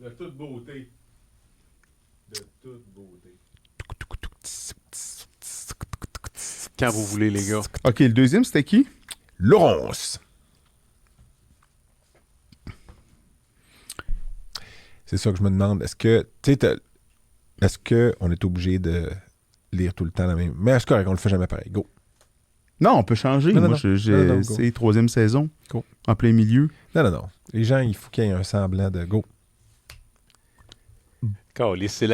De toute beauté. De toute beauté. Quand vous voulez, les gars. OK, le deuxième, c'était qui? Laurence. C'est ça que je me demande. Est-ce que, tu sais, est-ce qu'on est obligé de lire tout le temps la même... Mais est-ce correct, on le fait jamais pareil. Go. Non, on peut changer. Non, Moi, go. c'est troisième saison. Go. En plein milieu. Non. Les gens, il faut qu'il y ait un semblant de go. Caliste,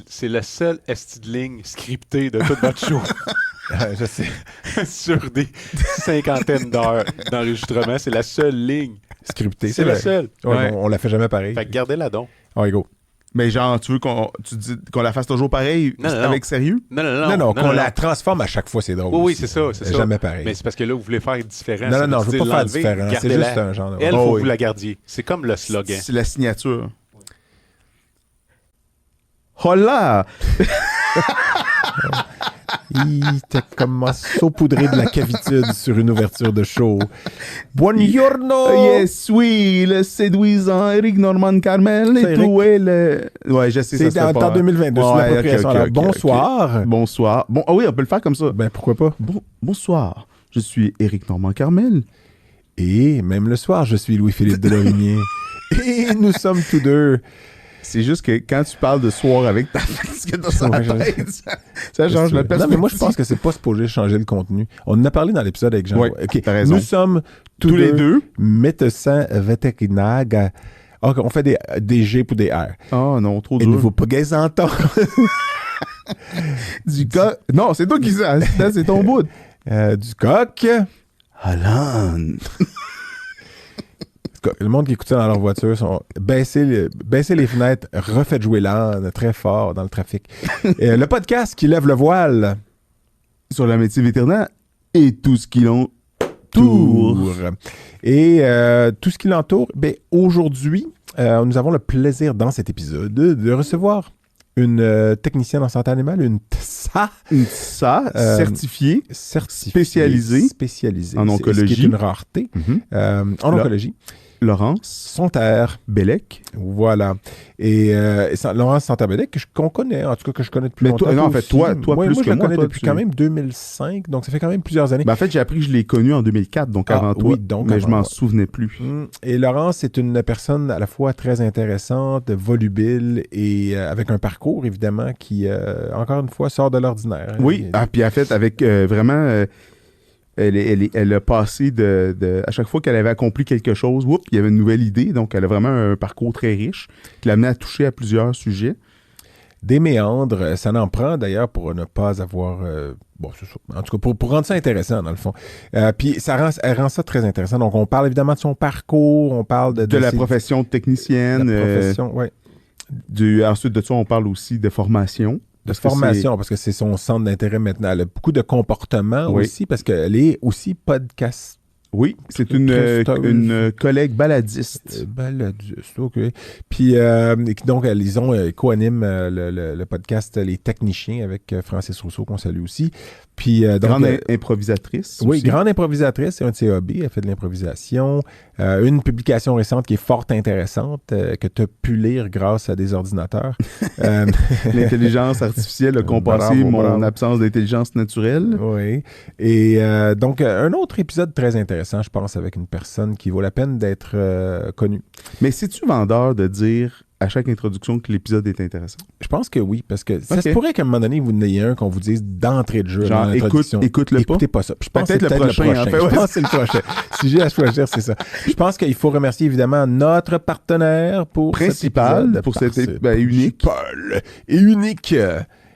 c'est la seule esti de ligne scriptée de toute notre show. Je sais. Sur des cinquantaines d'heures d'enregistrement. C'est la seule ligne. Scripté. C'est la seule. Ouais. On la fait jamais pareil. Fait que gardez-la donc. Ouais, go. Mais genre, tu veux qu'on la fasse toujours pareil, Non. avec sérieux? Non. Qu'on la transforme à chaque fois, c'est drôle. Oui, aussi. c'est ça. Jamais pareil. Mais c'est parce que là, vous voulez faire différent. Non, je veux pas faire différent. C'est Gardez-la. juste un genre de... Elle, faut que vous la gardiez. C'est comme le slogan. C'est la signature. Oh là! T'as comme saupoudré de la cavitude sur une ouverture de show. Buongiorno! Yes, oui, le séduisant Eric Norman Carmel C'est et tout est le... Ouais, je sais, ça C'est se fait en pas. 2022, c'est l'appropriation. ok, Alors, ok, bonsoir. ok. Bonsoir. Bon, ah oui, on peut le faire comme ça. Ben, pourquoi pas? Bonsoir, je suis Eric Norman Carmel. Et même le soir, je suis Louis-Philippe Delorimier. Et nous sommes tous deux... C'est juste que quand tu parles de soir avec ta face que dans sa tête, ça change la perspective. Non, mais moi, je pense que c'est pas supposé changer le contenu. On en a parlé dans l'épisode avec Jean. Oui, OK. t'as raison. Nous sommes tous les deux médecins vétérinaires. OK, on fait des G pour des R. Oh non, trop Et dur. ne vous pas entendre. Du coq. Non, c'est toi qui sais. C'est ton bout. Du coq. Alan. Le monde qui écoute ça dans leur voiture sont baissez les fenêtres, refaites jouer l'âne très fort dans le trafic. Le podcast qui lève le voile Sur la médecine vétérinaire et tout ce qui l'entoure. Et tout ce qui l'entoure, ben, aujourd'hui, nous avons le plaisir dans cet épisode de recevoir une technicienne en santé animale, une TSA. Une TSA certifiée spécialisée en oncologie. Ce qui est une rareté en oncologie. Laurence Santerre-Bellec. Voilà. Et Laurence Santerre-Bellec, qu'on connaît, en tout cas que je connais depuis longtemps. Non, en fait, toi plus moi, que moi. Je la connais toi, depuis quand même 2005, donc ça fait quand même plusieurs années. Ben, en fait, j'ai appris que je l'ai connue en 2004, donc avant toi, oui, donc mais avant je m'en moi. souvenais plus. Et Laurence est une personne à la fois très intéressante, volubile et avec un parcours, évidemment, qui, encore une fois, sort de l'ordinaire. Oui, puis en fait, avec vraiment... Elle a passé à chaque fois qu'elle avait accompli quelque chose, il y avait une nouvelle idée. Donc, elle a vraiment un parcours très riche qui l'a amené à toucher à plusieurs sujets. Des méandres, ça n'en prend d'ailleurs pour ne pas avoir... c'est ça. En tout cas, pour rendre ça intéressant, dans le fond. Puis, elle rend ça très intéressant. Donc, on parle évidemment de son parcours, on parle de la profession de technicienne. La profession, oui. Ensuite de ça, on parle aussi de formation. De formation, parce que c'est son centre d'intérêt maintenant. Elle a beaucoup de comportements aussi, parce qu'elle est aussi podcast. Oui, c'est une collègue baladiste. Baladiste, OK. Puis, donc, ils co-animent le podcast Les Techniciens avec Francis Rousseau, qu'on salue aussi. Puis, grande improvisatrice. Oui, aussi. grande improvisatrice, c'est un de ses hobbies. Elle fait de l'improvisation. Une publication récente qui est fort intéressante, que tu as pu lire grâce à des ordinateurs. L'intelligence artificielle a compensé mon absence d'intelligence naturelle. Oui. Et donc, un autre épisode très intéressant, je pense, avec une personne qui vaut la peine d'être connue. Mais c'est-tu vendeur de dire à chaque introduction que l'épisode est intéressant? Je pense que oui, parce que ça se pourrait qu'à un moment donné, vous n'ayez un qu'on vous dise d'entrée de jeu. Genre, dans l'introduction. écoute-le pas. Écoutez pas ça. Je pense peut-être que c'est le prochain. En fait, Je pense que c'est le prochain. Si j'ai à choisir, c'est ça. Je pense qu'il faut remercier évidemment notre partenaire principal pour cet épisode unique. Et unique.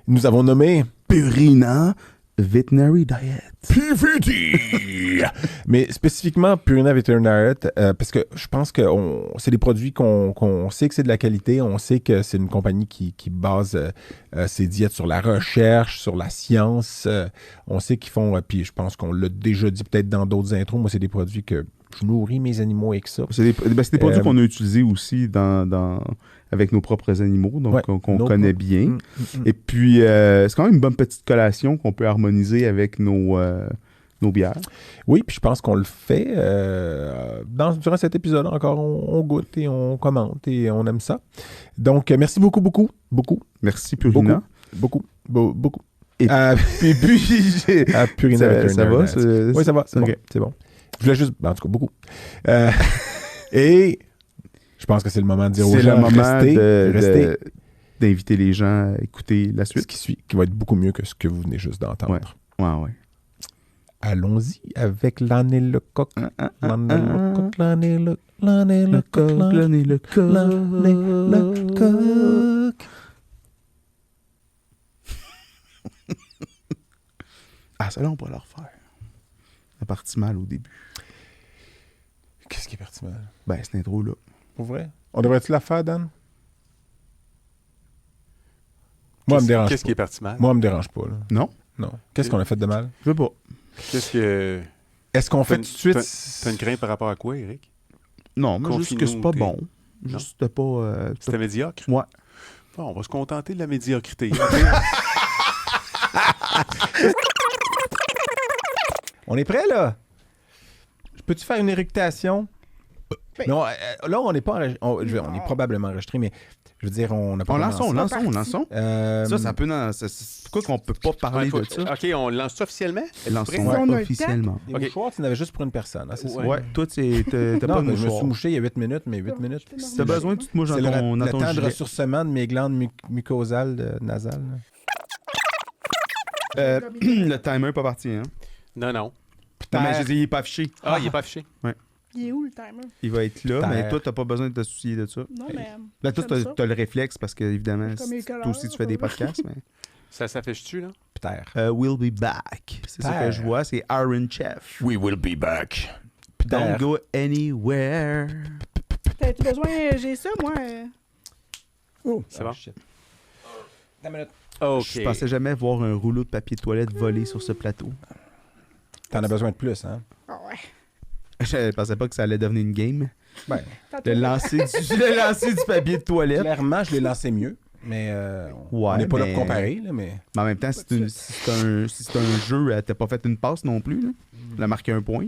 Nous avons nommé Purina Veterinary Diet. PVD! Mais spécifiquement Purina Veterinary Diet, parce que je pense que c'est des produits qu'on sait que c'est de la qualité, on sait que c'est une compagnie qui base ses diètes sur la recherche, sur la science. On sait qu'ils font, puis je pense qu'on l'a déjà dit peut-être dans d'autres intros, moi c'est des produits que je nourris mes animaux avec ça. C'est des produits qu'on a utilisés aussi avec nos propres animaux, donc qu'on connaît bien. Et puis, c'est quand même une bonne petite collation qu'on peut harmoniser avec nos bières. Oui, puis je pense qu'on le fait durant cet épisode encore, on goûte et on commente et on aime ça. Donc, merci beaucoup. Merci, Purina. Beaucoup. Et puis, Purina ça va? Oui, ça va. C'est Ok. bon. C'est bon. Je voulais juste... En tout cas, beaucoup. Et je pense que c'est le moment de dire aux C'est gens, le moment restez. d'inviter les gens à écouter la Ce suite. qui suit, qui va être beaucoup mieux que ce que vous venez juste d'entendre. Ouais. Allons-y avec l'année le coq. L'année le coq, l'année le coq, L'année le coq. l'année le coq. Ah, ça là, on pourrait le refaire. La partie mal au début. Qu'est-ce qui est parti mal? Ben, cette intro-là. Pour vrai? On devrait-tu la faire, Dan? Moi, elle me dérange Qu'est-ce pas. qui est parti mal? Moi, elle me dérange pas. Là. Non? Non. Qu'est-ce qu'on a fait de mal? Je veux pas. Qu'est-ce que... Est-ce qu'on fait T'as tout de suite... T'as une crainte par rapport à quoi, Eric? Non, mais juste que c'est pas bon. Juste c'était pas... C'était médiocre? Ouais. Bon, on va se contenter de la médiocrité. On est prêt, là? Peux-tu faire une éructation? Oui. Non, là, on n'est pas enregistré. On est probablement enregistré, mais je veux dire, on n'a pas Lançons. Ça peut... Pourquoi qu'on peut pas parler de ça? OK, on lance ça officiellement? Lançons on a le officiellement. Des Ok. mouchoirs, tu n'avais juste pour une personne. Hein, c'est ça? Ouais, toi, t'as Non, pas mais de je me suis mouchoir. mouché il y a 8 minutes, mais 8 minutes. Si t'as besoin, tu te mouches C'est dans le ton temps de gilet. ressourcement de mes glandes mucosales nasales. Le timer est pas parti, hein? Non. Non, mais je dis, il est pas affiché. Ah, il est pas affiché. Il est où le timer? Il va être là, Terre. mais toi, t'as pas besoin de te soucier de ça. Non, mais. Là, toi, j'aime ça. t'as le réflexe parce que, évidemment, Comme les toi couleurs, aussi, tu fais des podcasts. Mais... Ça s'affiche-tu, là? Terre. We'll be back. C'est ça Terre. que je vois, c'est Iron Chef. We will be back. Don't go anywhere. T'as-tu besoin? J'ai ça, moi. C'est bon? Shit. Attends une minute. OK. Je pensais jamais voir un rouleau de papier de toilette voler sur ce plateau. T'en as besoin de plus, hein? Ah ouais. Je pensais pas que ça allait devenir une game. Ben, Le lancer du papier de toilette. clairement, je l'ai lancé mieux, mais on Ouais, n'est pas là mais- pour comparer, là, mais... Mais en même temps, si c'est un jeu, t'as pas fait une passe non plus. Là. Tu as marqué un point.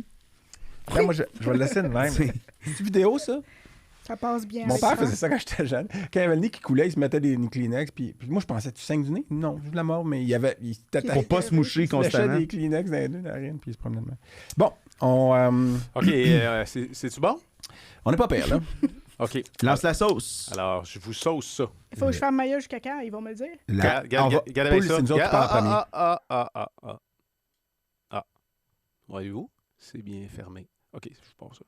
Là, moi, je vais le laisser de même. C'est- C'est une vidéo, ça? Ça passe bien. Mon avec père ça. faisait ça quand j'étais jeune. Quand il y avait le nez qui coulait, il se mettait des Kleenex. Puis moi, je pensais, tu saignes du nez? Non, j'ai de la mort, mais il Pour pas se moucher il se lâchait constamment. des Kleenex dans les deux narines, puis il se promenait de même. Bon, on OK, c'est-tu bon? n'est pas pire, là. OK. Lance la sauce. Alors, je vous sauce ça. Il faut que je fasse maillot jusqu'à quand? Ils vont me le dire. Regarde avec ça. c'est nous autres qui parlent en premier. Ah. Voyez-vous? C'est bien fermé. OK, je pense ça.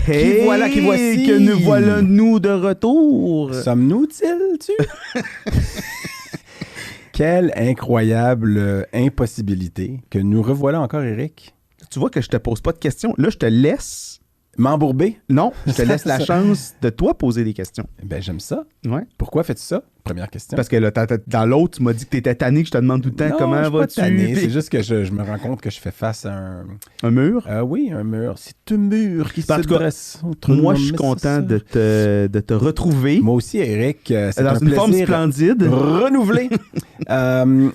Hey, qui voici. Que nous voilà, nous, de retour. Sommes-nous-ils, tu? Quelle incroyable impossibilité que nous revoilà encore, Eric. Tu vois que je te pose pas de questions. Là, je te laisse... M'embourber? Non, je te laisse la chance de toi poser des questions. Ben, j'aime ça. Ouais. Pourquoi fais-tu ça? Première question. Parce que là, dans l'autre, tu m'as dit que t'étais tanné, que je te demande tout le temps Non, comment je suis pas vas-tu. tanné, Puis- c'est juste que je me rends compte que je fais face à Un mur. oui, un mur. C'est un mur qui En se tout cas, dresse. entre Moi, nous, je suis mais content c'est de te retrouver ça. Moi aussi, Eric, c'est dans un une forme plaisir splendide. renouvelé.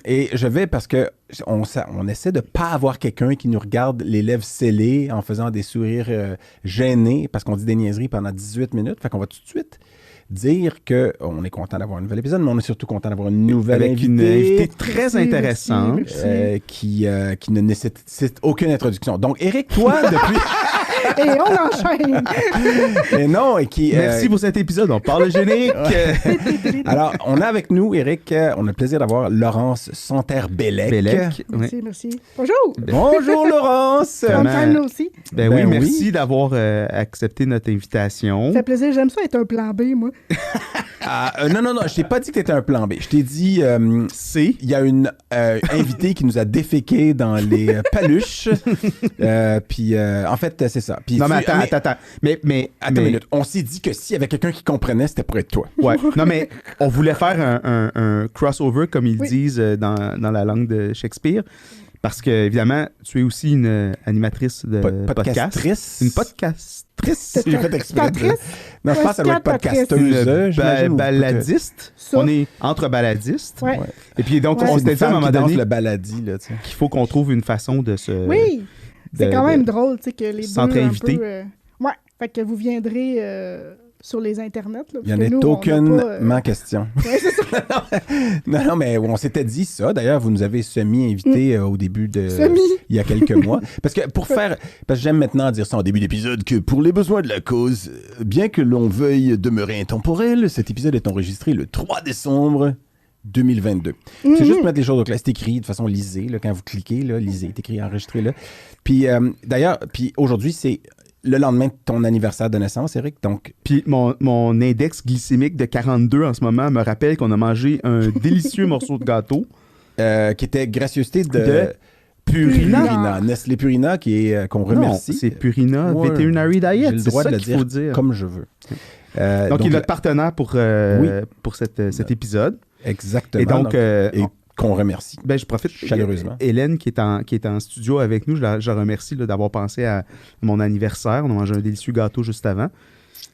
Et je vais parce que on essaie de pas avoir quelqu'un qui nous regarde les lèvres scellées en faisant des sourires gênés parce qu'on dit des niaiseries pendant 18 minutes. Fait qu'on va tout de suite dire qu'on est content d'avoir un nouvel épisode, mais on est surtout content d'avoir une nouvelle Avec une invitée très Merci, intéressante. merci. qui ne nécessite aucune introduction. Donc, Eric, toi, depuis... Et on enchaîne. Et non, et qui... Merci pour cet épisode. On parle de générique. Alors, on a avec nous, Éric, on a le plaisir d'avoir Laurence Santerre-Bellec. Bellec. Merci, merci. Bonjour. Bonjour, Laurence! On Vraiment. parle nous aussi. Ben oui, Ben oui. merci d'avoir accepté notre invitation. Ça fait plaisir. J'aime ça être un plan B, moi. Non, je t'ai pas dit que t'étais un plan B. Je t'ai dit, il y a une invitée qui nous a déféqué dans les paluches. Puis, en fait, c'est ça. Puis, Non, mais attends. Attends une minute. On s'est dit que s'il y avait quelqu'un qui comprenait, c'était pour être toi. Ouais. Non, mais on voulait faire un crossover, comme ils Oui. disent dans la langue de Shakespeare. Parce que, évidemment, tu es aussi une animatrice de podcast. Podcastrice. Une podcastrice. J'ai fait exprès. de- Podcastrice. Non, je pense que ça doit être Podcastrice. podcasteuse. j'imagine, ou Baladiste. Ça. On est entre baladistes. Ouais. Et puis, donc, Ouais. on C'est s'était une dit à un femme moment qui danse donné le baladi, là, tu sais. qu'il faut qu'on trouve une façon de se... Oui. C'est quand même drôle, tu sais, que les deux S'entre-inviter. un peu, ouais. Fait que vous viendrez sur les internets. Là, Il n'y en parce que a nous, on n'a aucunement pas, question. Ouais, c'est ça. Non, mais on s'était dit ça. D'ailleurs, vous nous avez semi-invité au début de... Semi. Il y a quelques mois. Parce que parce que j'aime maintenant dire ça en début d'épisode, que pour les besoins de la cause, bien que l'on veuille demeurer intemporel, cet épisode est enregistré le 3 décembre 2022. C'est juste pour mettre les choses au clair. C'est écrit de façon lisée, là, quand vous cliquez, là, lisez, c'est écrit, enregistré là. Puis d'ailleurs, aujourd'hui, c'est le lendemain de ton anniversaire de naissance, Éric. Donc, Puis mon index glycémique de 42 en ce moment me rappelle qu'on a mangé un délicieux morceau de gâteau. qui était gracieuseté de De Purina. Nestlé Purina, qu'on remercie. Non, c'est Purina Ouais. Veterinary Diet. J'ai le C'est droit ça de le qu'il faut dire dire. comme je veux. Donc, il est notre partenaire pour cet épisode. Exactement. Et donc, et qu'on remercie. ben, je profite Chaleureusement. Hélène, qui est en studio avec nous, je la remercie là, d'avoir pensé à mon anniversaire. On a mangé un délicieux gâteau juste avant.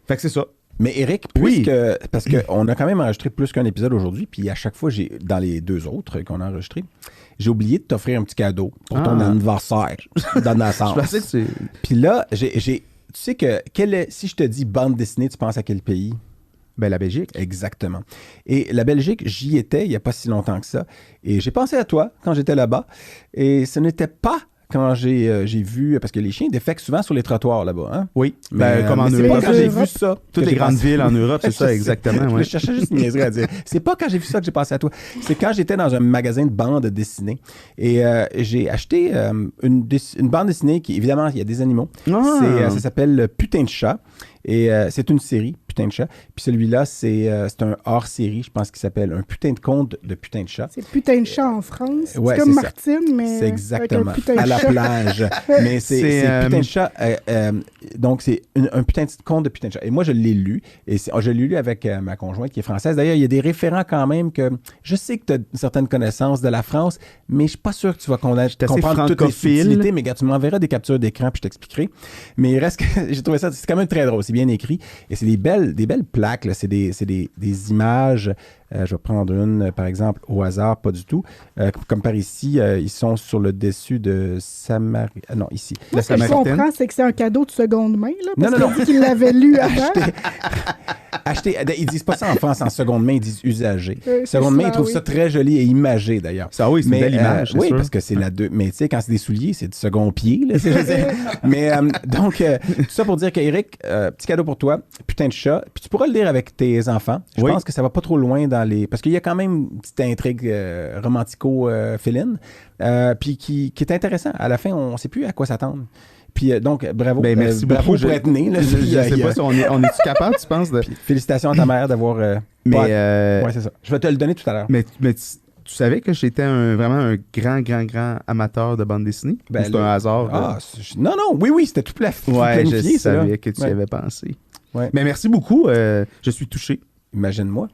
Fait que c'est ça. Mais Éric, Oui. parce qu'on a quand même enregistré plus qu'un épisode aujourd'hui, puis à chaque fois, dans les deux autres qu'on a enregistrés, j'ai oublié de t'offrir un petit cadeau pour ton Ah. anniversaire de naissance. Je pensais que c'est... Puis là, tu sais que si je te dis bande dessinée, tu penses à quel pays? Ben, la Belgique. Exactement. Et la Belgique, j'y étais il n'y a pas si longtemps que ça. Et j'ai pensé à toi quand j'étais là-bas. Et ce n'était pas quand j'ai vu... Parce que les chiens défèquent souvent sur les trottoirs là-bas. Hein? Oui. Ben, comme en mais c'est pas Europe. quand j'ai Europe. vu ça. Toutes que les j'ai grandes pensé- villes en Europe, c'est ça, Je sais. exactement. Ouais. Je cherchais juste une niaiserie à dire. C'est pas quand j'ai vu ça que j'ai pensé à toi. C'est quand j'étais dans un magasin de bandes dessinées. Et j'ai acheté une bande dessinée qui, évidemment, il y a des animaux. Ah. Ça s'appelle Putain de chat. Et c'est une série, Putain de chat. Puis celui-là, c'est un hors-série, je pense, qui s'appelle Un putain de conte de putain de chat. C'est putain de chat en France. Ouais, c'est comme c'est ça. Martine, mais C'est exactement. avec un putain de À la chat. plage. Mais c'est putain de chat. Donc, c'est un putain de conte de putain de chat. Et moi, je l'ai lu. Et je l'ai lu avec ma conjointe qui est française. D'ailleurs, il y a des référents quand même que je sais que tu as une certaine connaissance de la France, mais je suis pas sûr que tu vas assez comprendre toutes les francophile. subtilités. Mais gars, tu m'enverras des captures d'écran puis je t'expliquerai. Mais il reste que j'ai trouvé ça, c'est quand même très drôle. C'est bien écrit. Et c'est des belles plaques. Là. C'est des images. Je vais prendre une, par exemple, au hasard, pas du tout. Comme par ici, ils sont sur le dessus de Samarie. Non, ici. Moi, ce que je Samaritaine. comprends, c'est que c'est un cadeau de seconde main, là, parce Non, qu'il dit qu'il l'avait lu avant. Ils disent pas ça en France en seconde main, ils disent usagé. C'est Seconde main, ça, ils trouvent oui. ça très joli et imagé d'ailleurs. Ça, oui, c'est une belle image, c'est oui, sûr. parce que c'est la deux. Mais tu sais, quand c'est des souliers, c'est du second pied. Là, mais donc, tout ça pour dire qu'Éric, petit cadeau pour toi, putain de chat. Puis tu pourras le lire avec tes enfants. Je Oui. pense que ça va pas trop loin dans les. Parce qu'il y a quand même une petite intrigue romantico-féline. Puis qui est intéressant. À la fin, on sait plus à quoi s'attendre. Puis donc, bravo. Ben, merci bravo beaucoup. pour être né. Là. Je sais pas si on est-tu capable, tu penses? Puis félicitations à ta mère d'avoir. Mais, ouais, c'est ça. Je vais te le donner tout à l'heure. mais tu savais que j'étais vraiment un grand amateur de bande dessinée? Ben, Ou c'est un hasard? Ah, non, oui, c'était tout Ouais, planifié. je ça, là. savais que tu y Ouais. avais pensé. Ouais. Mais merci beaucoup. Je suis touché. Imagine-moi.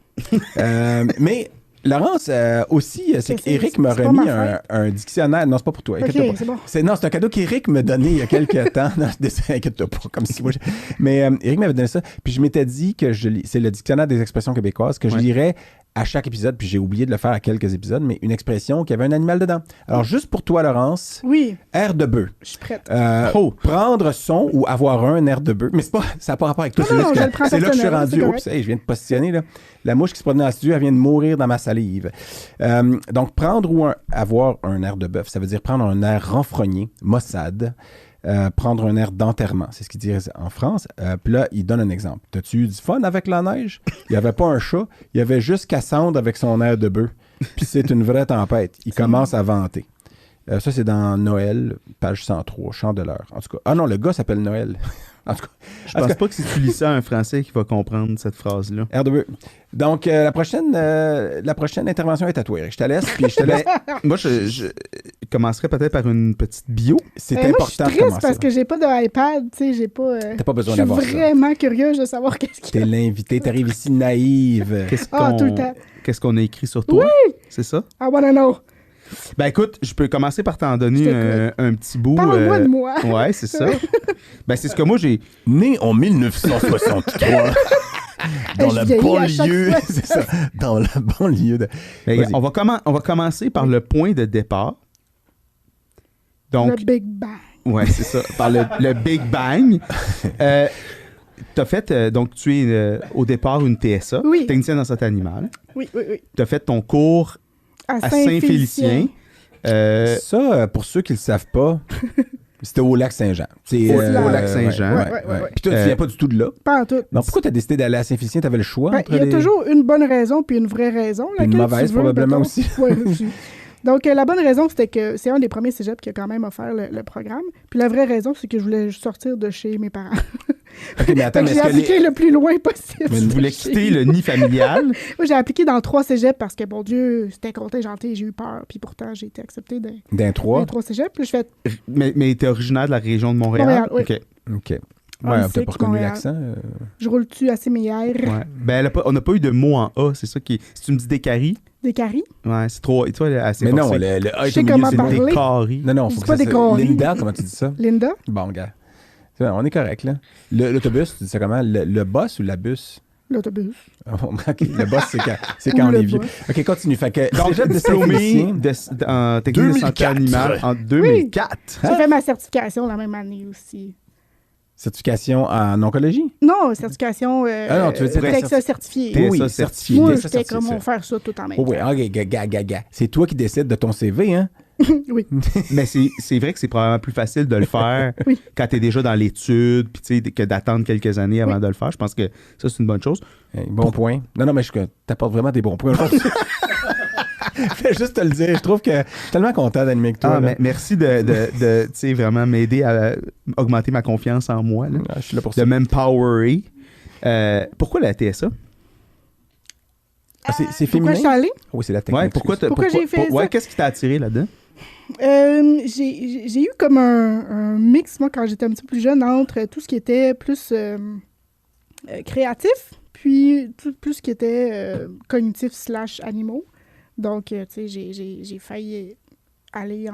Mais Laurence, aussi, c'est qu'Éric m'a c'est pas remis ma fête. un dictionnaire. Non, c'est pas pour toi. Ok, Inquiète-toi pas. c'est bon. C'est un cadeau qu'Éric m'a donné il y a quelques temps. Non, inquiète-toi pas, comme si moi... Mais Éric m'avait donné ça. Puis je m'étais dit que c'est le dictionnaire des expressions québécoises, que je Ouais. lirais à chaque épisode, puis j'ai oublié de le faire à quelques épisodes, mais une expression qui avait un animal dedans. Alors, juste pour toi, Laurence, Oui, air de bœuf. je suis prête. Prendre son ou avoir un air de bœuf. Mais c'est pas, ça n'a pas rapport avec toi. Non, c'est non, juste je que- le prends c'est là que je suis personnel, rendu. c'est Oups, hey, je viens de positionner. Là. La mouche qui se promenait dans le studio, elle vient de mourir dans ma salive. Donc, prendre ou avoir un air de bœuf, ça veut dire prendre un air renfrogné, maussade. prendre un air d'enterrement. C'est ce qu'ils disent en France. Puis là, il donne un exemple. T'as-tu eu du fun avec la neige? Il n'y avait pas un chat. Il y avait juste Cassandre avec son air de bœuf. Puis c'est une vraie tempête. Il commence à vanter. Ça, c'est dans Noël, page 103, Chandeleur. En tout cas, ah non, le gars s'appelle Noël. En tout cas, Je pense pas que si tu lis ça à un Français qui va comprendre cette phrase-là. R2. Donc, la prochaine intervention est à toi, Eric. Je te laisse, puis je te laisse. Moi, je commencerai peut-être par une petite bio. C'est Moi, je suis important de triste commencer. parce que j'ai pas de iPad, tu sais, j'ai pas... T'as pas besoin je d'avoir suis ça. vraiment curieuse de savoir qu'est-ce qu'il y T'es a. l'invité, t'arrives ici naïve. Tout le temps. Qu'est-ce qu'on a écrit sur toi? C'est ça? I wanna know. Ben écoute, je peux commencer par t'en Je donner t'écoute. un petit bout. Parle-moi de moi. Ouais, c'est ça. Ben c'est ce que moi j'ai. Né en 1963 dans Je la vieillis à chaque banlieue, fois. c'est ça, dans la banlieue de... Ben, Vas-y. on va commencer par le point de départ. Donc, Le Big Bang. ouais, c'est ça. Par le Big Bang. T'as fait, donc tu es au départ une TSA, Oui. technicienne en santé animale. Oui. T'as fait ton cours à Saint-Félicien. Ça, pour ceux qui le savent pas, c'était au Lac-Saint-Jean. C'est Au Lac-Saint-Jean. Ouais. Puis toi, tu viens pas du tout de là. Pas en tout. Non, pourquoi t'as décidé d'aller à Saint-Félicien? T'avais le choix Ben, entre il y a les... toujours une bonne raison puis une vraie raison. Puis une laquelle mauvaise, tu veux, probablement mettons. aussi. Ouais, aussi. Donc, la bonne raison, c'était que c'est un des premiers cégeps qui a quand même offert le programme. Puis la vraie raison, c'est que je voulais sortir de chez mes parents. OK, mais attends, Fait que mais j'ai est-ce que appliqué le plus loin possible. Tu de voulais chez quitter nous. le nid familial. Moi, j'ai appliqué dans 3 cégeps parce que, bon Dieu, c'était contingenté, j'ai eu peur. Puis pourtant, j'ai été acceptée dans d'un 3? les 3 cégeps. Puis je fais mais t'es originaire de la région de Montréal. Montréal, oui. OK. OK. Ah, Ouais, le t'as sec, pas reconnu Montréal. l'accent. je roule dessus assez mes airs. Ouais. Ben, on n'a pas eu de mot en A, c'est ça qui est. Si tu me dis des caries, Des caries. ouais, c'est trop. Et toi, assez Mais non, forcé. le A Je est sais au milieu, comment c'est parler. le D. Des caries. Non, non, Je faut dis que pas ça des soit... caries. Linda, comment tu dis ça? Linda. Bon, gars. C'est bon, on est correct, là. L'autobus, tu dis ça comment? Le bus ou la bus? L'autobus. OK, le boss, c'est Ou quand on le est vieux. boss. OK, continue. Fait que Donc, déjà diplômé diplômé. en technique de santé 2004. animale en 2004. J'ai fait ma certification la même année aussi. Certification en oncologie? Non, certification Ah non, tu veux dire TSA certifiée. TSA Oui, certifié. Moi, TSA j'étais certifié, comme ça. on va faire ça tout en même Oh temps. oui, OK, gars. C'est toi qui décides de ton CV, hein? Oui. Mais c'est vrai que c'est probablement plus facile de le faire Oui. quand tu es déjà dans l'étude, puis tu sais, que d'attendre quelques années avant de le faire. Je pense que ça, c'est une bonne chose. Bon point. Non, mais t'apportes vraiment des bons points aujourd'hui. Fais juste te le dire. Je trouve que je suis tellement content d'animer avec toi. là. Mais merci de tu sais, vraiment m'aider à augmenter ma confiance en moi, là, Ah, je suis là pour de ça. m'empowerer. Pourquoi la TSA? Ah, c'est Pourquoi féminin? je suis allée? Oui, c'est la technique. Ouais, pourquoi j'ai fait ça? Ouais, qu'est-ce qui t'a attiré là-dedans? J'ai eu comme un mix, moi, quand j'étais un petit peu plus jeune, entre tout ce qui était plus créatif, puis plus ce qui était cognitif / animaux. Donc, tu sais, j'ai failli aller,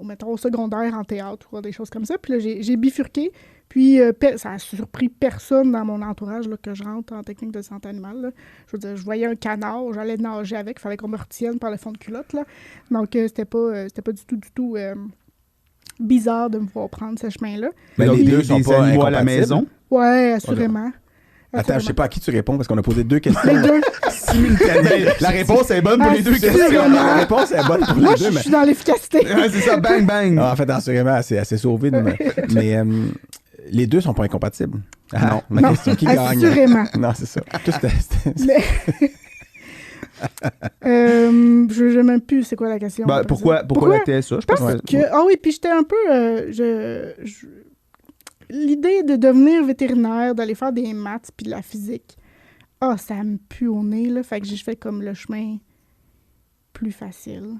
mettons, au secondaire en théâtre ou des choses comme ça. Puis là, j'ai bifurqué. Puis, ça a surpris personne dans mon entourage là, que je rentre en technique de santé animale. Là. Je veux dire, je voyais un canard, j'allais nager avec, il fallait qu'on me retienne par le fond de culotte. Là. Donc, c'était pas du tout bizarre de me voir prendre ce chemin-là. Mais Donc, les deux des sont pas animaux à la incompatibles. maison? Ouais, assurément. Attends, je sais pas à qui tu réponds parce qu'on a posé 2 questions. Les deux. Simultanément. La réponse est bonne pour les deux Assurément. questions. La réponse est bonne pour Moi, les je deux, mais... suis dans l'efficacité. Ouais, c'est ça, bang, bang. Ah, en fait, assurément, c'est assez sauvé. Mais les deux sont pas incompatibles. Ah, Non. ma Non, question, qui gagne? assurément. Non, c'est ça. Tout Mais... je ne sais même plus c'est quoi la question. Ben, pourquoi la TSA? Je pense Parce que... Ah oui, puis j'étais un peu... L'idée de devenir vétérinaire, d'aller faire des maths puis de la physique, ça me pue au nez, là. Fait que j'ai fait comme le chemin plus facile.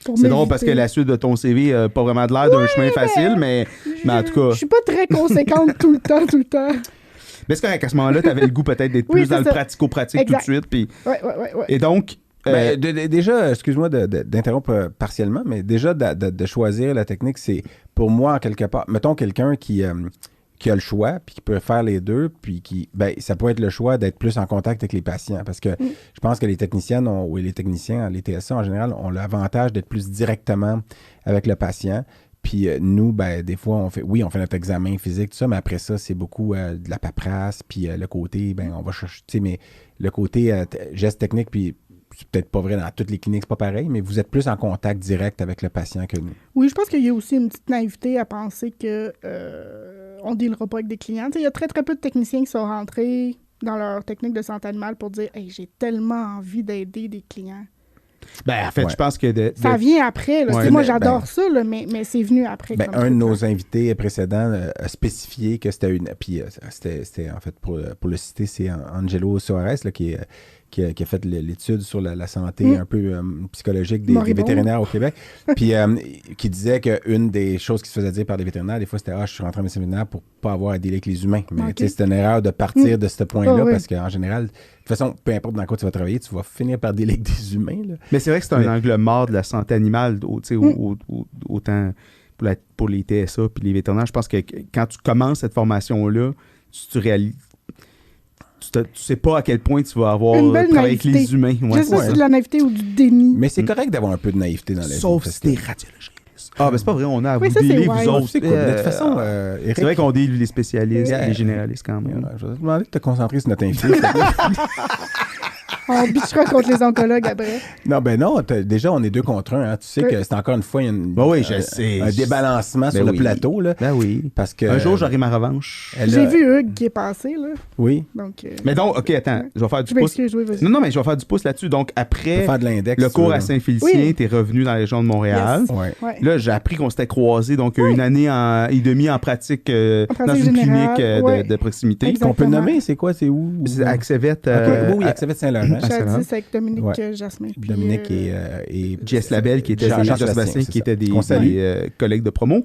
Pour c'est drôle m'éviter. parce que la suite de ton CV n'a pas vraiment de l'air d'un chemin facile, mais en tout cas... Je suis pas très conséquente tout le temps. Mais c'est correct, à ce moment-là, tu avais le goût peut-être d'être Oui, plus dans c'est le ça. pratico-pratique tout de Exact. suite. Puis... Ouais. Et donc... Ben, déjà, excuse-moi d'interrompre partiellement, mais déjà de choisir la technique, c'est pour moi, en quelque part, mettons quelqu'un qui a le choix, puis qui peut faire les deux, puis ça peut être le choix d'être plus en contact avec les patients, parce que je pense que les techniciennes ou les techniciens, les TSA en général, ont l'avantage d'être plus directement avec le patient. Puis nous, des fois, on fait notre examen physique, tout ça, mais après ça, c'est beaucoup de la paperasse, puis le côté, on va chercher, tu sais, mais le côté geste technique, puis c'est peut-être pas vrai dans toutes les cliniques, c'est pas pareil, mais vous êtes plus en contact direct avec le patient que nous. Oui, je pense qu'il y a aussi une petite naïveté à penser que on ne dealera pas avec des clients. Tu sais, il y a très, très peu de techniciens qui sont rentrés dans leur technique de santé animale pour dire « Hey, j'ai tellement envie d'aider des clients. » Ben, en fait, Ouais. je pense que... Ça vient après. Là. Ouais. Tu sais, moi, Ben, j'adore ça, là, mais c'est venu après. Ben, comme un de truc, nos là. invités précédents a spécifié que c'était une. Puis c'était en fait, pour le citer, c'est Angelo Soares là, qui a fait l'étude sur la santé un peu psychologique des Moribond. vétérinaires au Québec. Puis qui disait qu'une des choses qui se faisait dire par des vétérinaires, des fois, c'était je suis rentré en médecine vétérinaire pour pas avoir à dealer avec les humains. Mais Ok. tu sais, c'est une erreur de partir de ce point-là Ah, oui. parce qu'en général, de toute façon, peu importe dans quoi tu vas travailler, tu vas finir par dealer avec des humains. Là. Mais c'est vrai que c'est un Mais- angle mort de la santé animale, autant pour les TSA puis les vétérinaires. Je pense que quand tu commences cette formation-là, tu réalises... Tu sais pas à quel point tu vas avoir Une belle travaillé avec naïveté. les humains. Je Ouais. sais pas si c'est de la naïveté ou du déni. Mais c'est correct d'avoir un peu de naïveté dans la vie. Sauf parce si que- t'es radiologiste. Ah, ben c'est pas vrai, on a à Oui, vous ça, c'est dealer, wise. vous autres. C'est cool. De toute façon, Eric, c'est vrai qu'on deal les spécialistes, Yeah. les généralistes quand même. je vais te demander de te concentrer sur notre invité. On bitchera contre les oncologues après. Non, ben non, déjà, on est 2 contre 1. Hein. Tu sais Oui. que c'est encore une fois Ben oui, je sais. un débalancement sur Ben le oui. plateau. Là, Ben oui. parce que, Un jour, j'aurai ma revanche. elle J'ai a- vu Hugues qui est passé, là. Oui, Donc, Mais donc, OK, attends, je vais faire je du pouce. m'excuse, oui, vas-y. Non, mais je vais faire du pouce là-dessus. Donc, on peut après faire de l'index. le si cours tu à veux. Saint-Félicien, Oui. t'es revenu dans la région de Montréal. Yes. Ouais. Ouais. Là, j'ai appris qu'on s'était croisés, donc une année et demie en pratique, pratique dans une générale, clinique ouais. de proximité. Exact. On peut le Exactement. nommer, c'est quoi, c'est où? C'est à Xavette, Oui, oui, Axavette Saint-Laurent. Ah, c'est vrai. Jadis avec Dominique Ouais. Jasmin. puis, Dominique et Jess Labelle, qui était Jean Jean-Sébastien, c'est qui ça. étaient des Qu'on salue. collègues de promo.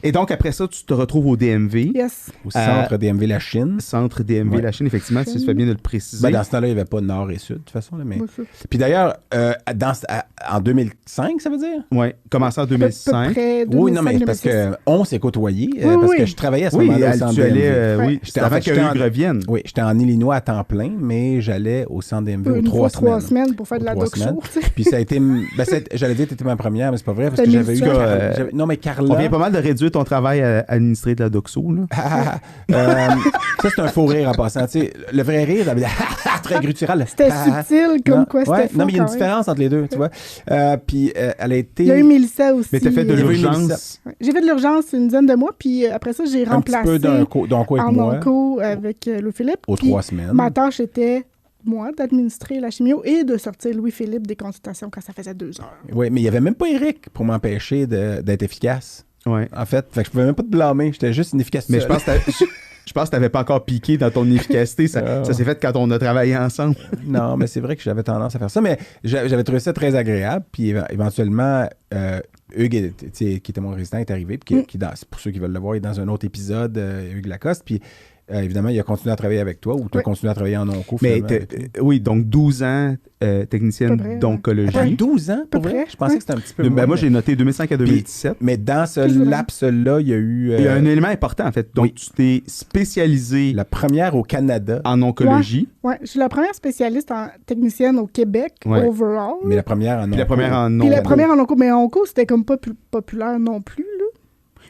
Et donc, après ça, tu te retrouves au DMV, Yes. au centre DMV La Chine. centre DMV Ouais. La Chine, effectivement, si tu fais bien de le préciser. Ben, dans ce temps-là, il n'y avait pas nord et sud, de toute façon. Là, mais... Moi, ça. Puis d'ailleurs, en 2005, ça veut dire? Oui, commencé en À peu 2005. près Oui, non, mais 2005, parce 2006. qu'on s'est côtoyés, Oui, parce oui. que je travaillais à ce Oui, moment-là au centre tu allais, DMV. Ouais. oui, J'étais- c'était en avant fait, que j'étais Hugues en- revienne. Oui, j'étais en Illinois à temps plein, mais j'allais au centre DMV aux Une 3 fois 3 semaines. semaines pour faire de la Aux 3 doc semaines. show, tu sais. Puis ça a été... j'allais dire que tu étais ma première, mais c'est pas vrai, parce que C'était j'avais eu... mutuel. Non, mais Carla... On vient pas mal de réduire ton travail à administrer de la doxo, là. Ça, c'est un faux rire en passant. Tu sais, le vrai rire, très guttural. C'était subtil, comme Non, quoi ouais, c'était non, mais il y a une fort, quand même. différence entre les deux, tu vois. Puis elle a été... Il y a eu Mélissa aussi. Mais t'as fait de Il y avait eu l'urgence. Ouais. J'ai fait de l'urgence une dizaine de mois, puis après ça, j'ai un petit remplacé peu d'un coup avec en moi onco avec Louis-Philippe. aux Puis 3 semaines. ma tâche était, moi, d'administrer la chimio et de sortir Louis-Philippe des consultations quand ça faisait 2 heures. Oui, mais il n'y avait même pas Eric pour m'empêcher d'être efficace. Ouais. En fait, je pouvais même pas te blâmer. J'étais juste inefficace. Mais je pense que t'avais pas encore piqué dans ton efficacité. Ça s'est fait quand on a travaillé ensemble. Non, mais c'est vrai que j'avais tendance à faire ça. Mais j'avais trouvé ça très agréable. Puis éventuellement, Hugues, qui était mon résident, est arrivé. Puis pour ceux qui veulent le voir, il est dans un autre épisode, Hugues Lacoste. Puis évidemment, il a continué à travailler avec toi ou tu as Oui. continué à travailler en onco. Mais finalement, avec lui. oui, donc 12 ans technicienne À peu près, ouais. d'oncologie. Attends, 12 ans, pour peu vrai? près, Je pensais ouais. que c'était un petit peu Ben, moins, moi, mais- j'ai noté 2005 à 2017. Mais dans ce Toujours. laps-là, il y a eu Il y a un élément important, en fait. Donc, oui. tu t'es spécialisé la première au Canada, en oncologie, Ouais, je suis la première spécialiste en technicienne au Québec, Ouais. overall. mais la première en puis la onco. première en Puis la onco. première en onco, mais en onco, c'était comme pas populaire non plus, là.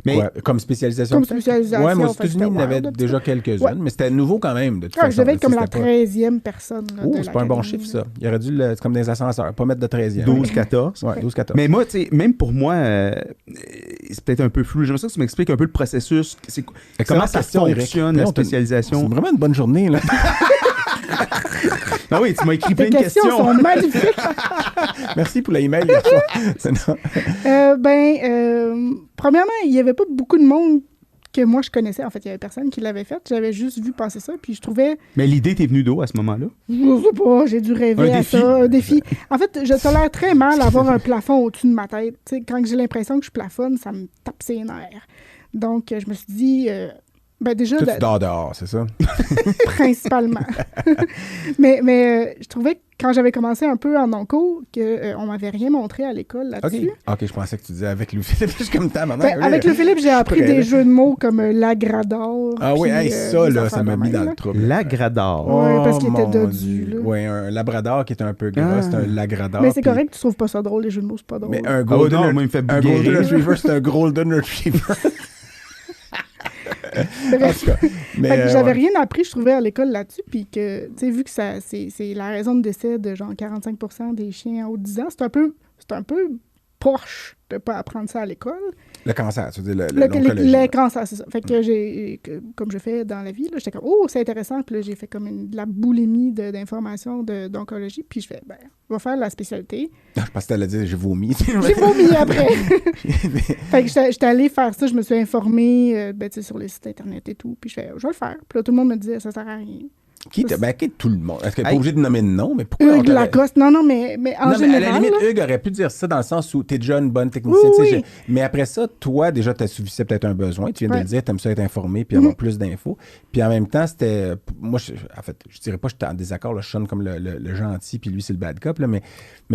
Mais Ouais, comme spécialisation. Comme peut-être? spécialisation, Ouais, mais aux fait, États-Unis, il y en c'était avait wild, déjà quelques-unes, Ouais. mais c'était nouveau quand même. De toute Ah, façon, je devais être là, comme la c'était pas- 13e personne. Là, Oh, de c'est pas un bon l'académie, chiffre, là. ça. Il aurait dû le... C'est comme des ascenseurs, pas mettre de 13e. 12-14. Ouais, 12-14. Mais moi, tu sais, même pour moi, c'est peut-être un peu flou. J'aimerais ça que tu m'expliques un peu le processus. Comment ça question, Eric? fonctionne, la Non, c'est spécialisation? vraiment une bonne journée, là. Ah oui, tu m'as écrit plein Tes de questions questions. sont magnifiques. Merci pour l'email. hier soir. Premièrement, il n'y avait pas beaucoup de monde que moi je connaissais. En fait, il n'y avait personne qui l'avait fait. J'avais juste vu passer ça, puis je trouvais, Mais l'idée t'est venue d'où à ce moment-là? je sais pas, j'ai dû rêver Un à défi. ça. Un défi. En fait, je tolère très mal avoir un plafond au-dessus de ma tête. Tu sais, quand j'ai l'impression que je plafonne, ça me tape ses nerfs. Donc, je me suis dit, déjà, Toi, tu dors dehors, c'est ça? principalement. mais je trouvais que quand j'avais commencé un peu en onco, qu'on m'avait rien montré à l'école OK. là-dessus. OK, je pensais que tu disais avec Louis-Philippe. Je suis comme ta maintenant. Avec le Philippe, j'ai appris prêt, là. des jeux de mots comme l'agrador. Ah oui, puis, hey, ça, des là, affaires ça m'a de mis même, dans là. le trouble. L'agrador. Ouais, parce qu'il était mon dodu, Dieu. là. Ouais, un labrador qui est un peu gras, Ah. c'est un lagrador. Mais c'est puis- correct, tu trouves pas ça drôle, les jeux de mots, c'est pas drôle. Mais un Ah ouais, golden, non, moi, il me fait un golden guérir. retriever, c'est un golden retriever. Bref. En tout cas, mais, Fait que j'avais ouais. rien appris, je trouvais, à l'école là-dessus. Puis que, tu sais, vu que c'est la raison de décès de genre 45% des chiens en haut de 10 ans, c'est un peu poche de pas apprendre ça à l'école. Le cancer, tu veux dire, l'oncologie. Les cancers, c'est ça. Fait que comme je fais dans la vie, là, j'étais comme, oh, c'est intéressant. Puis là, j'ai fait comme de la boulimie d'informations d'oncologie. Puis je fais, ben, on va faire la spécialité. Je pensais que t'allais dire, j'ai vomi. J'ai vomi après. Fait que j'étais allée faire ça. Je me suis informée ben, tu sais, sur les sites Internet et tout. Puis je fais, je vais le faire. Puis là, tout le monde me disait, ça sert à rien. Qui tout le monde? Est-ce que pas Hey. obligé de nommer de nom, mais pourquoi? Hugues Lacoste. Non, mais en Non, mais général. à la limite, là, Hugues aurait pu dire ça dans le sens où t'es déjà une bonne technicienne. Oui, tu sais, oui. Mais après ça, toi, déjà, t'assouvissais peut-être un besoin. Tu viens de Ouais. le dire, t'aimes ça être informé puis avoir plus d'infos. Puis en même temps, c'était... Moi, en fait, je dirais pas que j'étais en désaccord. Là, je sonne comme le gentil puis lui, c'est le bad cop. Là, mais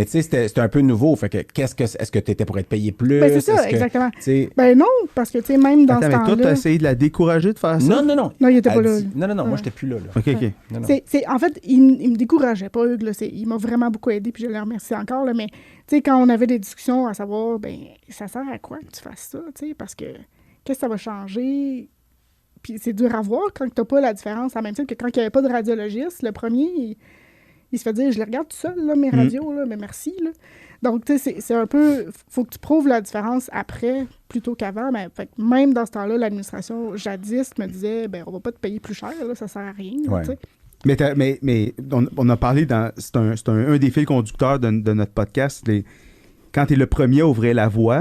tu sais, c'était un peu nouveau. Fait que, est-ce que t'étais pour être payé plus? Ben, c'est ça, Est-ce que, exactement. tu sais, Ben non, parce que, tu sais, même dans Attends, ce mais toi, temps-là... t'as essayé de la décourager de faire ça? Non. Non, il était pas Elle là. dit- Non, moi, Ouais. j'étais plus là. OK. Non, non. En fait, il me décourageait pas, Hugues. Là. Il m'a vraiment beaucoup aidé, puis je le remercie encore. Là, mais tu sais, quand on avait des discussions à savoir, ben ça sert à quoi que tu fasses ça, tu sais, parce que qu'est-ce que ça va changer? Puis c'est dur à voir quand tu n'as pas la différence. En même temps que quand il n'y avait pas de radiologiste, le premier, il se fait dire, je les regarde tout seul, là, mes radios, là, mais merci. Là. Donc, tu sais, c'est un peu... faut que tu prouves la différence après plutôt qu'avant. Mais fait que même dans ce temps-là, l'administration jadis me disait, ben on va pas te payer plus cher, là, ça sert à rien. Là, Ouais. tu sais. Mais on a parlé dans. C'est un des fils conducteurs de notre podcast. Quand tu es le premier à ouvrir la voie,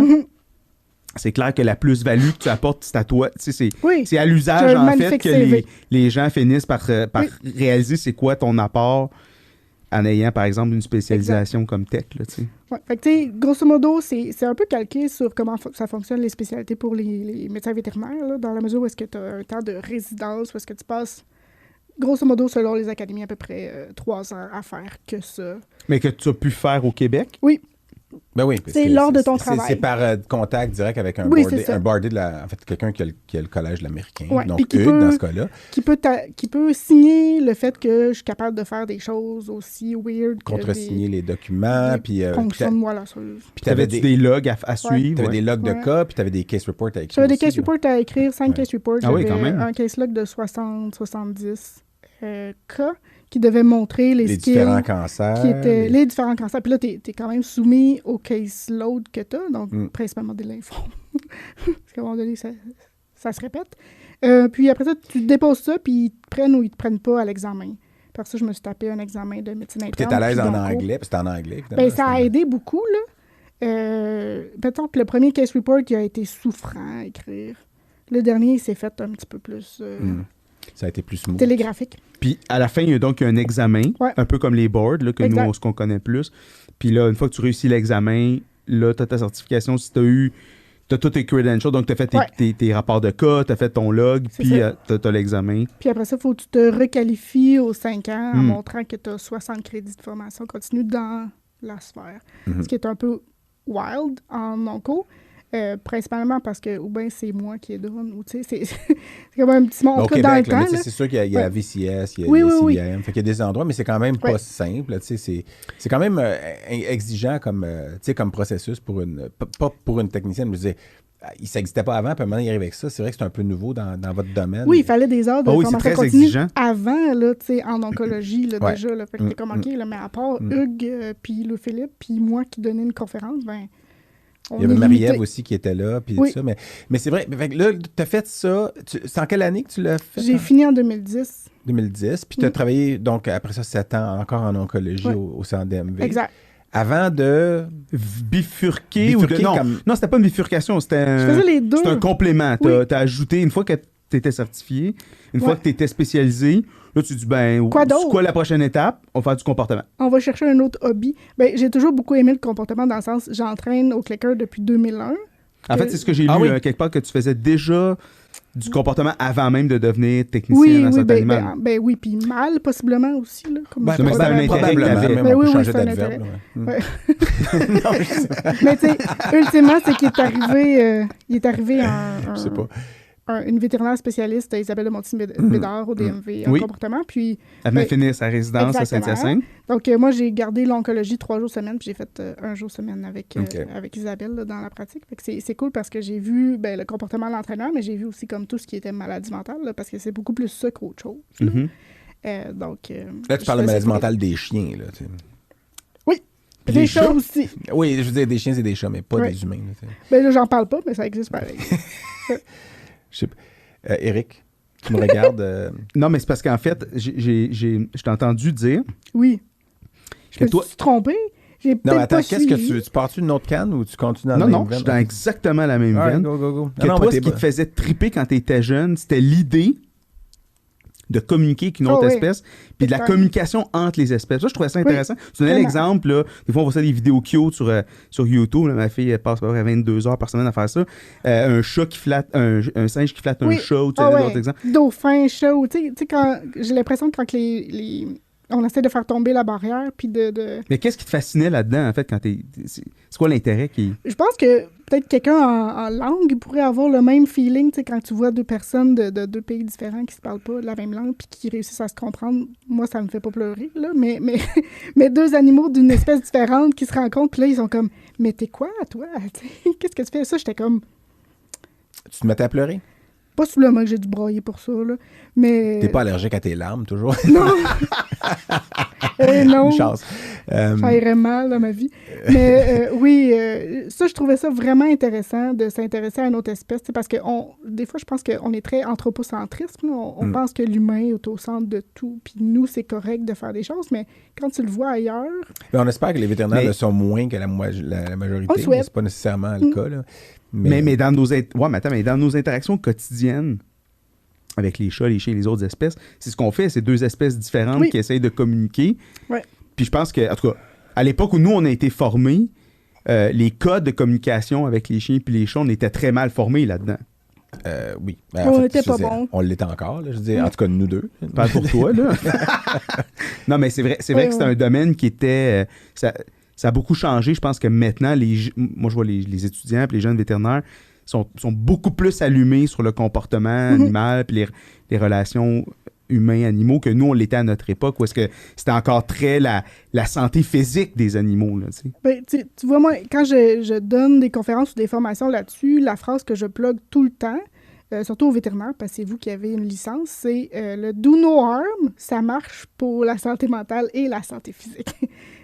c'est clair que la plus-value que tu apportes, c'est à toi. Tu sais, Oui. c'est à l'usage, J'ai un en fait, magnifique que CV. les gens finissent par réaliser c'est quoi ton apport en ayant, par exemple, une spécialisation comme tech. Là, tu sais. Ouais. Fait que, tu sais, grosso modo, c'est un peu calqué sur comment ça fonctionne les spécialités pour les médecins vétérinaires, là, dans la mesure où est-ce que tu as un temps de résidence, où est-ce que tu passes, grosso modo, selon les académies, à peu près 3 ans à faire que ça. Mais que tu as pu faire au Québec. Oui, Ben oui, parce C'est que lors de ton c'est- travail. C'est par contact direct avec un Oui, boardé, c'est ça. un boardé en fait, quelqu'un qui a le collège de l'américain. Ouais, Donc, puis qui Hugues, peut- dans ce cas-là. qui peut signer le fait que je suis capable de faire des choses aussi weird que Contresigner les documents, des puis ponctions de moelle osseuse. t'avais T'avais-tu des logs à suivre? t'avais ouais? des logs de Ouais. cas, puis t'avais des case reports à écrire. J'avais des aussi, case là. reports à écrire, 5 Ouais. case reports. Ah oui, J'avais quand même. un case log de 70 cas qui devait montrer les Les skills. différents cancers. Qui étaient les différents cancers. Puis là, t'es quand même soumis au caseload que t'as, donc Mm. principalement des lymphomes. Parce qu'à un moment donné, ça se répète. Puis après ça, tu déposes ça, puis ils te prennent ou ils te prennent pas à l'examen. Par ça, je me suis tapé un examen de médecine interne. Puis t'es à l'aise puis en d'onco. anglais, puis c'est en anglais. évidemment, Ben, ça a c'est- aidé beaucoup, là. Mettons que le premier case report, il a été souffrant à écrire. Le dernier, il s'est fait un petit peu plus Ça a été plus smooth. télégraphique. Puis à la fin, il y a donc un examen, Ouais. un peu comme les boards, là, que Exact. nous, ce qu'on connaît plus. Puis là, une fois que tu réussis l'examen, là, tu as ta certification. Si tu as tous tes credentials, donc tu as fait tes rapports de cas, tu as fait ton log, C'est puis ça. tu as l'examen. Puis après ça, il faut que tu te requalifies aux 5 ans en Mm. montrant que tu as 60 crédits de formation continue dans la sphère. Ce qui est un peu wild en onco. Principalement parce que, ou bien c'est moi qui est donne, ou tu sais, c'est comme un petit monde. Ben, En au tout cas, dans le Québec, là, mais temps, tu sais, là, c'est sûr qu'il y a la VCS, il y a Oui, les oui, oui. CIM, fait qu'il y a des endroits, mais c'est quand même pas Ouais. simple. là, tu sais, c'est quand même exigeant comme, tu sais, comme processus pour pas pour une technicienne, mais je veux dire, ça n'existait pas avant, puis à un moment, il arrive avec ça. C'est vrai que c'est un peu nouveau dans votre domaine. oui, il fallait des heures de Ah oui, c'est formation très continue exigeant. avant, là, tu sais, en oncologie, là, Ouais. déjà. Là, fait que t'es comme, OK, là, mais à part Hugues, puis Louis Philippe, puis moi qui donnais une conférence, ben, on Il y avait est Marie-Ève limité. aussi qui était là, puis Oui. tout ça. Mais c'est vrai, fait que là, tu as fait ça. C'est en quelle année que tu l'as fait? J'ai fini en 2010. 2010. Puis tu as travaillé, donc, après ça, 7 ans encore en oncologie Ouais. au CNDMV. Exact. Avant de... Bifurquer ou de... Bifurquer Non, comme- non, c'était pas une bifurcation, c'était Je faisais les deux. c'est un complément. Oui. T'as ajouté, une fois que tu étais certifié, une Ouais. fois que tu étais spécialisé, là, tu dis, ben, Quoi c'est d'autre? quoi la prochaine étape? On va faire du comportement. On va chercher un autre hobby. Ben, j'ai toujours beaucoup aimé le comportement dans le sens, j'entraîne au clicker depuis 2001. En fait, c'est ce que j'ai lu Ah oui. quelque part, que tu faisais déjà du comportement avant même de devenir technicien Oui, en oui, santé ben, animale. oui, puis mal, possiblement aussi. Là, comme Ben, mais c'était un intérêt que probablement, t'avais. même Ben on oui, peut oui, changer c'est un d'adverbe. intérêt. là, ouais. Ouais. Non, je sais pas. Mais tu sais, ultimement, c'est qu'il est arrivé un... Je sais pas. une vétérinaire spécialiste, Isabelle de Montigny-Bédard, au DMV en Oui. comportement. Puis, Elle venait finir sa résidence à exactement. Saint-Hyacinthe. donc, moi, j'ai gardé l'oncologie 3 jours semaine, puis j'ai fait 1 jour semaine avec, Ok. avec Isabelle là, dans la pratique. Fait que c'est cool parce que j'ai vu le comportement de l'entraîneur, mais j'ai vu aussi comme tout ce qui était maladie mentale, là, parce que c'est beaucoup plus ça qu'autre chose. Là. Donc, Là, tu parles de maladie mentale des chiens, là. Tu sais. Oui, Puis des les chats chats? aussi. Oui, je veux dire des chiens et des chats, mais pas Ouais. des humains. Là, tu sais. Ben là, j'en parle pas, mais ça existe pareil. Je sais pas. Eric, tu me regardes. Non, mais c'est parce qu'en fait, je t'ai entendu dire Oui. Je me toi- suis trompée. J'ai Non, mais peut-être attends, pas qu'est-ce que suivi. tu pars-tu d'une autre canne ou tu continues dans non, la non, même je veine? suis dans exactement la même Alright, veine. go, go, go. Que Non, non, toi, mais ce t'es qui te bon. faisait triper quand tu étais jeune, c'était l'idée de communiquer avec une autre Oh oui. espèce, puis de la Putain. communication entre les espèces. Ça, je trouvais ça intéressant. Tu donnais Vraiment. l'exemple, là, des fois, on voit ça des vidéos cute sur YouTube. Là, ma fille, elle passe à peu près 22 heures par semaine à faire ça. Un chat qui flatte, un singe qui flatte un Oui. chat, ou tu Ah sais, ouais. d'autres exemples. Dauphin, chat, ou tu sais, quand j'ai l'impression que quand on essaie de faire tomber la barrière, puis de... Mais qu'est-ce qui te fascinait là-dedans, en fait, quand c'est quoi l'intérêt qui... Je pense que peut-être quelqu'un en langue pourrait avoir le même feeling, tu sais, quand tu vois deux personnes de deux pays différents qui se parlent pas la même langue puis qui réussissent à se comprendre. Moi, ça me fait pas pleurer, là, mais deux animaux d'une espèce différente qui se rencontrent, puis là, ils sont comme « Mais t'es quoi, toi? Qu'est-ce que tu fais? » Ça, j'étais comme... Tu te mettais à pleurer? Pas souvent que j'ai dû broyer pour ça, là, mais... T'es pas allergique à tes larmes, toujours? Non! Non! Une chance. Ça irait mal dans ma vie. Mais oui, ça, je trouvais ça vraiment intéressant de s'intéresser à une autre espèce. Parce que des fois, je pense qu'on est très anthropocentriste. Là. On pense que l'humain est au centre de tout. Puis nous, c'est correct de faire des choses. Mais quand tu le vois ailleurs, Mais on espère que les vétérinaires Mais- le sont moins que la majorité. On le souhaite. Mais c'est pas nécessairement le cas. Là. Mais dans nos dans nos interactions quotidiennes avec les chats, les chiens et les autres espèces, c'est ce qu'on fait, c'est deux espèces différentes Oui. qui essayent de communiquer. Ouais. Puis je pense que, en tout cas, à l'époque où nous, on a été formés, les codes de communication avec les chiens et les chats, on était très mal formés là-dedans. Oui. Ben, On fait, était je pas veux dire, bons. On l'est encore. Là, je veux dire, en tout cas, nous deux. Pas pour toi, là. Non, mais c'est vrai Ouais, que c'est un domaine qui était... ça a beaucoup changé. Je pense que maintenant, moi, je vois les étudiants et les jeunes vétérinaires sont beaucoup plus allumés sur le comportement animal puis les relations humains-animaux que nous, on l'était à notre époque, où est-ce que c'était encore très la santé physique des animaux, là, tu sais. ben, tu vois, moi, quand je donne des conférences ou des formations là-dessus, la phrase que je plug tout le temps, surtout aux vétérinaires, parce que c'est vous qui avez une licence, c'est le « do no harm », ça marche pour la santé mentale et la santé physique.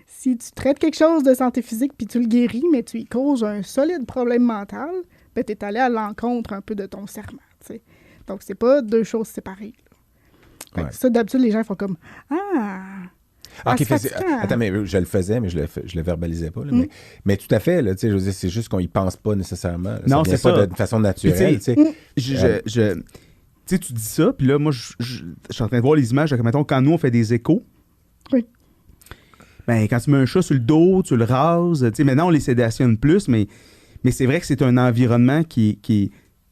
Si tu traites quelque chose de santé physique puis tu le guéris, mais tu y causes un solide problème mental, ben, tu es allé à l'encontre un peu de ton serment, tu sais. Donc, c'est pas deux choses séparées. Là. Fait que Ouais. ça, d'habitude, les gens font comme « Ah! » Ah, ok, c'est fait- fatigant. attends, mais je le faisais, mais je le verbalisais pas. Là, mais tout à fait, là, tu sais, je veux dire, c'est juste qu'on y pense pas nécessairement. Là. Non, vient c'est pas ça. de façon naturelle. Puis, tu sais. Tu sais, tu dis ça, puis là, moi, je suis en train de voir les images, là, mettons, quand nous, on fait des échos. Oui. Ben, quand tu mets un chat sur le dos, tu le rases. Tu sais, maintenant, on les sédationne plus, mais c'est vrai que c'est un environnement qui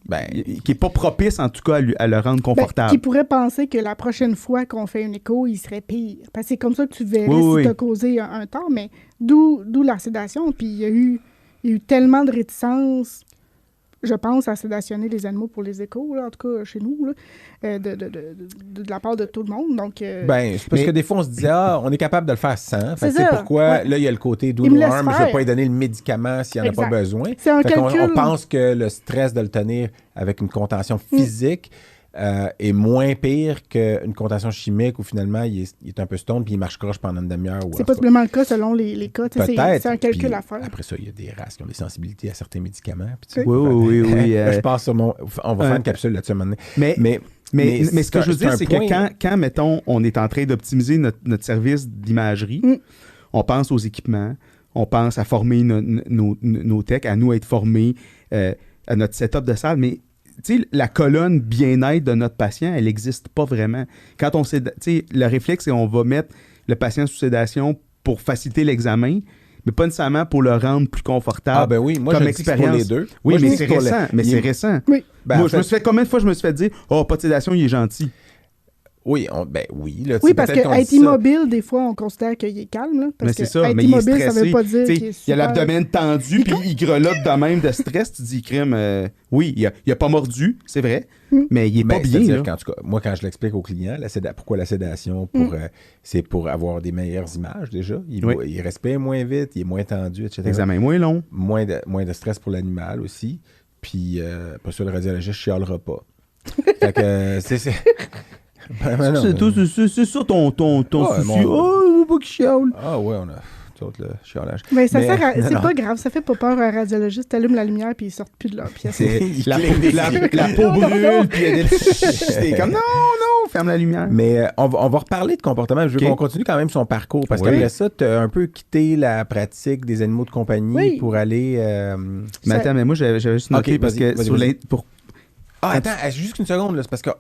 est pas propice, en tout cas, à le rendre Ben, confortable. qui pourrait penser que la prochaine fois qu'on fait une écho, il serait pire. Parce que c'est comme ça que tu verrais Oui, si tu as oui. causé un tort, mais d'où la sédation. Puis il y a eu tellement de réticence, je pense, à sédationner les animaux pour les échos, là, en tout cas chez nous, là, de la part de tout le monde. Donc, Ben, c'est parce Mais- que des fois, on se dit, on est capable de le faire sans. Fait C'est que c'est ça, pourquoi, ouais. là, il y a le côté do Il me no laisse harm, je ne faire. vais pas lui donner le médicament s'il n'y en a pas Exact. besoin. C'est un Fait qu'on- calcul. on pense que le stress de le tenir avec une contention physique est moins pire qu'une contention chimique où finalement, il est un peu stone puis il marche croche pendant une demi-heure. ou c'est en tout cas. possiblement le cas selon les cas. Tu sais, Peut-être. c'est un calcul Puis à faire. Après ça, il y a des races qui ont des sensibilités à certains médicaments. Puis tu sais, Oui. là, je passe sur mon. On va faire une capsule là-dessus à un moment donné. Mais ce que je veux dire, c'est point- que quand, mettons, on est en train d'optimiser notre service d'imagerie, on pense aux équipements, on pense à former nos techs, à nous être formés, à notre setup de salle, mais tu sais, la colonne bien-être de notre patient, elle n'existe pas vraiment. Quand on tu sais, le réflexe, c'est on va mettre le patient sous sédation pour faciliter l'examen, mais pas nécessairement pour le rendre plus confortable. Ah, ben oui, moi, comme je dis que c'est pour les deux. Oui, Moi, je mais dis c'est que pour récent. les- Mais il- c'est récent. Oui. Ben, Moi, en fait, combien de fois je me suis fait dire « Oh, pas de sédation, il est gentil. » Oui, oui. Là, Oui, parce peut-être qu'on qu'être dit ça. immobile, des fois, on considère qu'il est calme. Là, parce Mais c'est que ça, être mais il est immobile, ça stressé. veut pas dire T'sais, qu'il est il a super... l'abdomen tendu, puis il grelotte de même de stress. Tu dis, crème, oui, il a pas mordu, c'est vrai, mais il est pas Ben, bien. c'est-à-dire Là. en tout cas, moi, quand je l'explique aux clients, pourquoi la sédation, c'est pour avoir des meilleures images déjà. Il respire moins vite, il est moins tendu, etc. L'examen est moins long. Moins de stress pour l'animal aussi. Puis, pas sûr, le radiologiste ne chialera pas. Fait que, c'est... Ben, non, C'est ça ton Ouais, souci. mon- Oh, pas qu'il chiale. Ah ouais, on a tout autres, le chialage. Mais ça sert à... non, C'est non. pas grave, ça fait pas peur à un radiologiste. T'allumes la lumière, puis ils sortent plus de leur pièce. C'est Il la, cligne des la yeux. peau brûle, puis il y a des... C'est comme, non, ferme la lumière. Mais on va reparler de comportement. Je veux Ok. qu'on continue quand même son parcours. Parce Oui. qu'après ça, tu as un peu quitté la pratique des animaux de compagnie Oui. pour aller... Mais attends, mais moi, j'avais juste noté Ok, parce vas-y, que vas-y, sur vas-y. pour... Ah, attends, juste une seconde. Là, c'est parce que...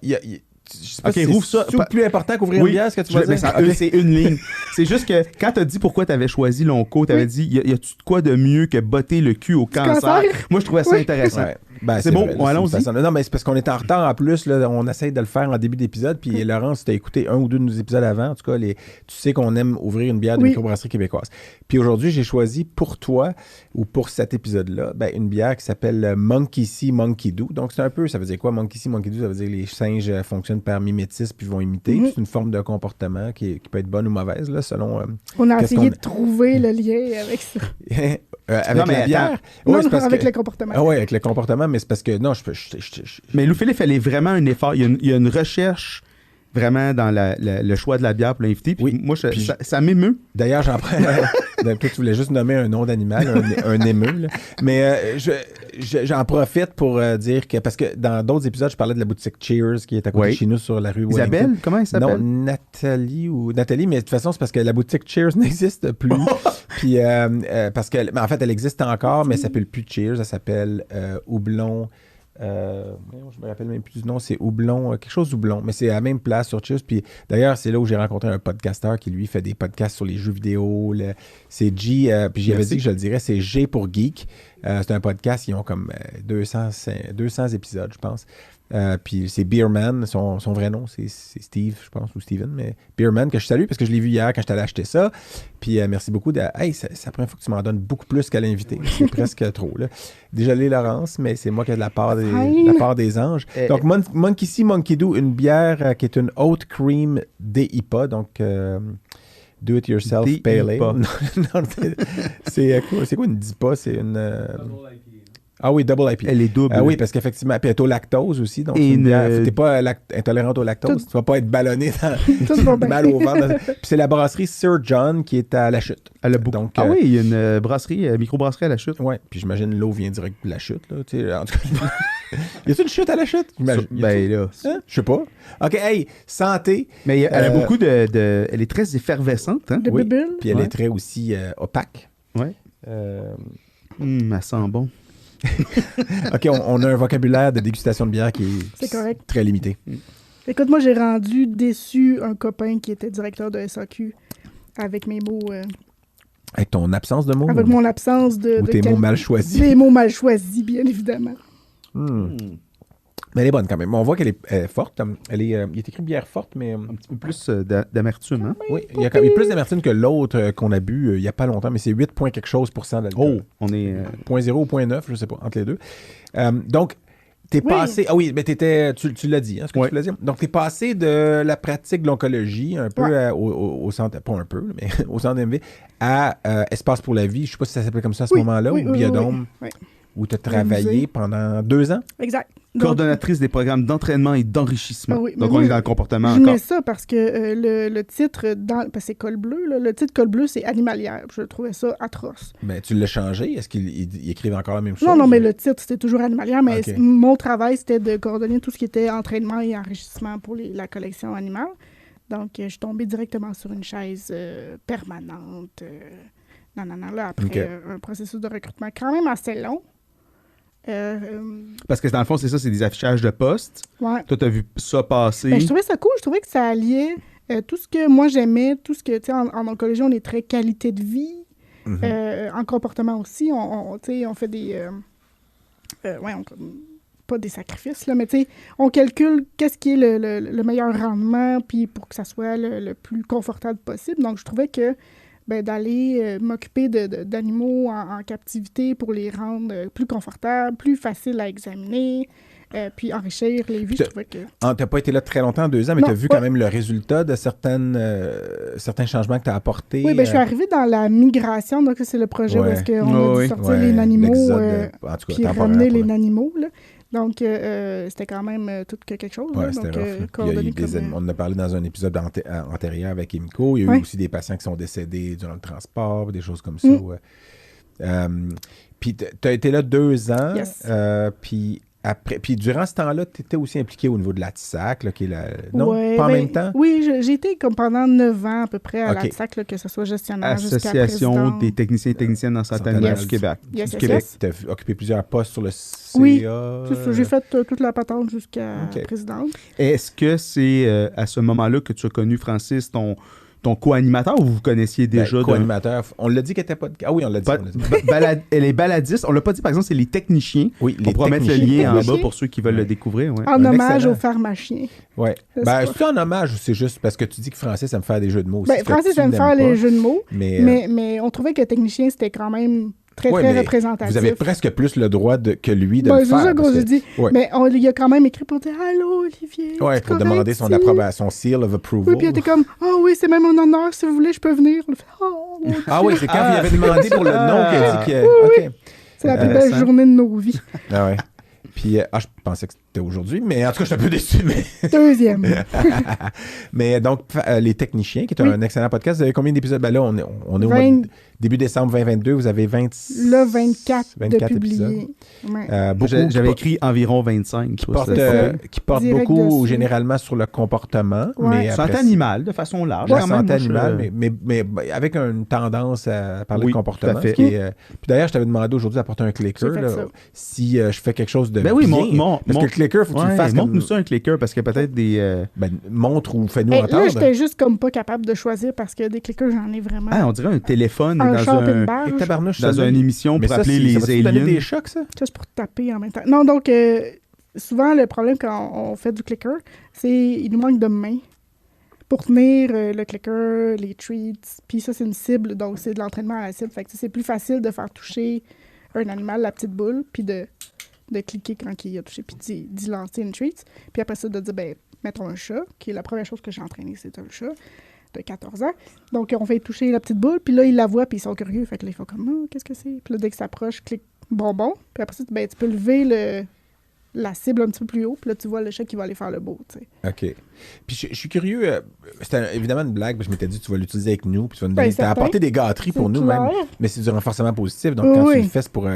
Je sais pas Ok, si rouvre ça. c'est plus important qu'ouvrir une bière, ce que tu vas mais dire. ça- c'est une ligne. C'est juste que quand t'as dit pourquoi t'avais choisi Lonco, t'avais dit, y a-tu de quoi de mieux que botter le cul au cancer? cancer? Moi, je trouvais ça intéressant. Ouais. Ben, C'est bon, vrai, là, allons-y. c'est une façon- Non, mais c'est parce qu'on est en retard en plus. Là, on essaye de le faire en début d'épisode. Puis Laurence, si tu as écouté un ou deux de nos épisodes avant, en tout cas, tu sais qu'on aime ouvrir une bière de Oui. microbrasserie québécoise. Puis aujourd'hui, j'ai choisi pour toi ou pour cet épisode-là, une bière qui s'appelle Monkey See, Monkey Do. Donc, c'est un peu, ça veut dire quoi, Monkey See, Monkey Do? Ça veut dire que les singes fonctionnent par mimétisme puis vont imiter. Puis c'est une forme de comportement qui peut être bonne ou mauvaise, là, selon... On a Qu'est-ce essayé qu'on- de trouver le lien avec ça. avec Non, mais la bière? attends. Ouais, Non, c'est parce avec que- le comportement. Ah ouais, avec le comportement, mais c'est parce que... Non, Mais Louis-Philippe fallait vraiment un effort. Il y a une recherche vraiment dans le choix de la bière pour l'inviter. Puis Oui. moi, Puis ça m'émeut. D'ailleurs, j'en prends. Toi, tu voulais juste nommer un nom d'animal, un émeu. Là. Mais j'en profite pour dire que. Parce que dans d'autres épisodes, je parlais de la boutique Cheers qui est à côté Oui. de chez nous sur la rue Isabelle, Wellington. comment elle s'appelle? Non, Nathalie, mais de toute façon, c'est parce que la boutique Cheers n'existe plus. Puis, parce que, en fait, elle existe encore, mais elle s'appelle plus Cheers, elle s'appelle Houblon. Je me rappelle même plus du nom, c'est Houblon, quelque chose Houblon, mais c'est à la même place sur Cheers. Puis d'ailleurs, c'est là où j'ai rencontré un podcasteur qui lui fait des podcasts sur les jeux vidéo. C'est G, puis j'avais dit que je le dirais, c'est G pour Geek. C'est un podcast, ils ont comme 200 épisodes, je pense. Puis c'est Beerman, son vrai nom, c'est Steve, je pense, ou Steven, mais Beerman, que je salue parce que je l'ai vu hier quand j'étais allé acheter ça. Puis merci beaucoup. Hey, c'est la première fois que tu m'en donnes beaucoup plus qu'à l'invité. C'est presque trop. Là. Désolé, Laurence, mais c'est moi qui ai de la part des anges. Donc, Monkey See, Monkey Do, une bière qui est une Oat Cream DIPA, donc Do It Yourself DIPA. Pale Ale. Non, c'est quoi une DIPA? C'est une... Ah oui, double IPA. Elle est double. Oui, parce qu'effectivement, puis elle est au lactose aussi. Donc, Et c'est une bière. une- T'es pas intolérante au lactose. Tu vas pas être ballonné Tout va bien. mal au ventre. Puis c'est la brasserie Sir John qui est à La Chute. Elle a beaucoup. Donc, Ah oui, il y a une brasserie, microbrasserie à la chute. Ouais, puis j'imagine l'eau vient direct de La Chute. Là, tu sais, en tout cas. Y a-tu une chute à La Chute? J'imagine. Ben là. Hein? Je sais pas. OK, hey, santé. Mais elle a beaucoup de. Elle est très effervescente, hein? De Oui. bubule. Puis elle Ouais. est très aussi opaque. Ouais. Elle sent bon. OK, on a un vocabulaire de dégustation de bière qui est C'est correct. très limité. Écoute, moi, j'ai rendu déçu un copain qui était directeur de SAQ avec mes mots... Avec ton absence de mots? avec mon absence de... Ou tes mots mal choisis? Des mots mal choisis, bien évidemment. Mais elle est bonne quand même. On voit qu'elle est forte. Il est écrit bière forte, mais... Un petit peu plus d'amertume, hein? Oui, il y a plus d'amertume que l'autre qu'on a bu il n'y a pas longtemps, mais c'est 8 point quelque chose % d'alcool. Oh, on est. 0.0 ou 0.9, je ne sais pas, entre les deux. Donc, t'es Oui. passé... Ah oui, mais tu l'as dit, hein, ce que tu l'as dit. Donc, t'es passé de la pratique de l'oncologie, un peu Ouais. au centre... Pas un peu, mais au centre MV, à Espace pour la vie. Je ne sais pas si ça s'appelait comme ça à ce Oui, moment-là, oui, ou oui, Biodôme, oui. où tu as travaillé musée. pendant 2 ans. Exact. Donc, Coordonnatrice des programmes d'entraînement et d'enrichissement. Ah oui, mais Donc, on moi, est dans le comportement je encore. mets ça parce que le titre, parce que c'est col bleu, là, le titre col bleu, c'est animalière. Je trouvais ça atroce. Ben, tu l'as changé. Est-ce qu'ils écrivent encore la même chose? Non, mais le titre, c'était toujours animalière, mais Ok. mon travail, c'était de coordonner tout ce qui était entraînement et enrichissement pour la collection animale. Donc, je suis tombée directement sur une chaise permanente. Là, après Ok. un processus de recrutement quand même assez long. Parce que dans le fond, c'est ça, c'est des affichages de postes. Ouais. Toi, t'as vu ça passer. Ben, je trouvais ça cool. Je trouvais que ça alliait tout ce que moi j'aimais, tout ce que, tu sais, en oncologie, on est très qualité de vie. En comportement aussi, tu sais, on fait des... pas des sacrifices, là, mais tu sais, on calcule qu'est-ce qui est le meilleur rendement, puis pour que ça soit le plus confortable possible. Donc, je trouvais que d'aller m'occuper d'animaux en captivité pour les rendre plus confortables, plus faciles à examiner, puis enrichir les vues, je trouvais que... T'as pas été là très longtemps, 2 ans, mais tu as vu quand même le résultat de certains changements que tu as apportés. Oui, je suis arrivée dans la migration, donc c'est le projet où est-ce qu'on a dû sortir les nanimaux, puis ramener les nanimaux, là. Donc, c'était quand même tout quelque chose. Oui, là, c'était donc, rough. On en a parlé dans un épisode antérieur avec Emiko. Il y a eu aussi des patients qui sont décédés durant le transport, des choses comme ça. Puis, tu as été là 2 ans. Yes. Puis durant ce temps-là, tu étais aussi impliqué au niveau de la TISAC, là, qui est non, pas en même temps? Oui, j'ai été comme pendant 9 ans à peu près à la TISAC, là, que ce soit gestionnaire jusqu'à présidente. Association des techniciens et techniciennes en santé animale du Québec. Du Québec. Tu as occupé plusieurs postes sur le CA. Oui, c'est ça. J'ai fait toute la patente jusqu'à présidente. Est-ce que c'est à ce moment-là que tu as connu Francis, ton co-animateur, ou vous connaissiez déjà? Co-animateur. On l'a dit qu'elle était pas... Ah oui, on l'a dit. Elle est baladiste. On l'a pas dit, par exemple, c'est les techniciens. Oui, on pourra mettre le lien en bas pour ceux qui veulent le découvrir. Ouais. En hommage aux pharmaciens. Oui. C'est en hommage ou c'est juste parce que tu dis que Francis aime faire des jeux de mots aussi? Francis aime faire les jeux de mots, mais on trouvait que technicien, c'était quand même très représentatif. Vous avez presque plus le droit que lui de le faire. C'est ça que j'ai dit. Mais on lui a quand même écrit pour dire « Allô, Olivier! » Oui, pour demander son approbation, son seal of approval. Oui, puis il était comme « Ah oui, c'est même un honneur, si vous voulez, je peux venir. » On fait « Oh, mon Dieu. » Ah oui, c'est quand il avait demandé pour le nom qu'il a dit que... Oui. C'est la plus belle journée de nos vies. Ah ouais. Puis, je pensais que c'était aujourd'hui, mais en tout cas, je suis un peu déçu. Mais... Deuxième. Mais donc, les techniciens, qui est un excellent podcast, vous avez combien d'épisodes? Là, on est au début décembre 2022, vous avez 24 de publiés. Ouais. J'avais écrit environ 25. Qui portent beaucoup, généralement, sur le comportement. Mais santé animale, de façon large. La santé animale, mais avec une tendance à parler de comportement. Tout à fait. Puis d'ailleurs, je t'avais demandé aujourd'hui d'apporter un clicker. Si je fais quelque chose de bien. Parce que le clicker, faut que tu le fasses. Montre-nous ça, un clicker, parce qu'il y a peut-être des... montre ou fais-nous entendre. Là, j'étais juste comme pas capable de choisir parce que des clickers, j'en ai vraiment. On dirait un téléphone dans une émission pour appeler les aliens. Ça donner des chocs, ça? Juste pour taper en même temps. Non, donc, souvent, le problème quand on fait du clicker, c'est qu'il nous manque de mains pour tenir le clicker, les treats. Puis ça, c'est une cible, donc c'est de l'entraînement à la cible. Fait que c'est plus facile de faire toucher un animal, la petite boule, puis de cliquer quand il a touché, puis d'y lancer une treat. Puis après ça, de dire, mettons un chat, qui est la première chose que j'ai entraîné, c'est un chat de 14 ans. Donc, on fait toucher la petite boule, puis là, ils la voient, puis ils sont curieux. Fait que là, ils font comme, oh, qu'est-ce que c'est? Puis là, dès que ça s'approche, clique bonbon. Puis après ça, tu peux lever la cible un petit peu plus haut, puis là, tu vois le chat qui va aller faire le beau, tu sais. OK. Puis je suis curieux, c'était évidemment une blague, je m'étais dit, tu vas l'utiliser avec nous, puis tu vas nous donner, t'as apporté des gâteries pour nous même, mais c'est du renforcement positif, donc quand tu le fais, c'est pour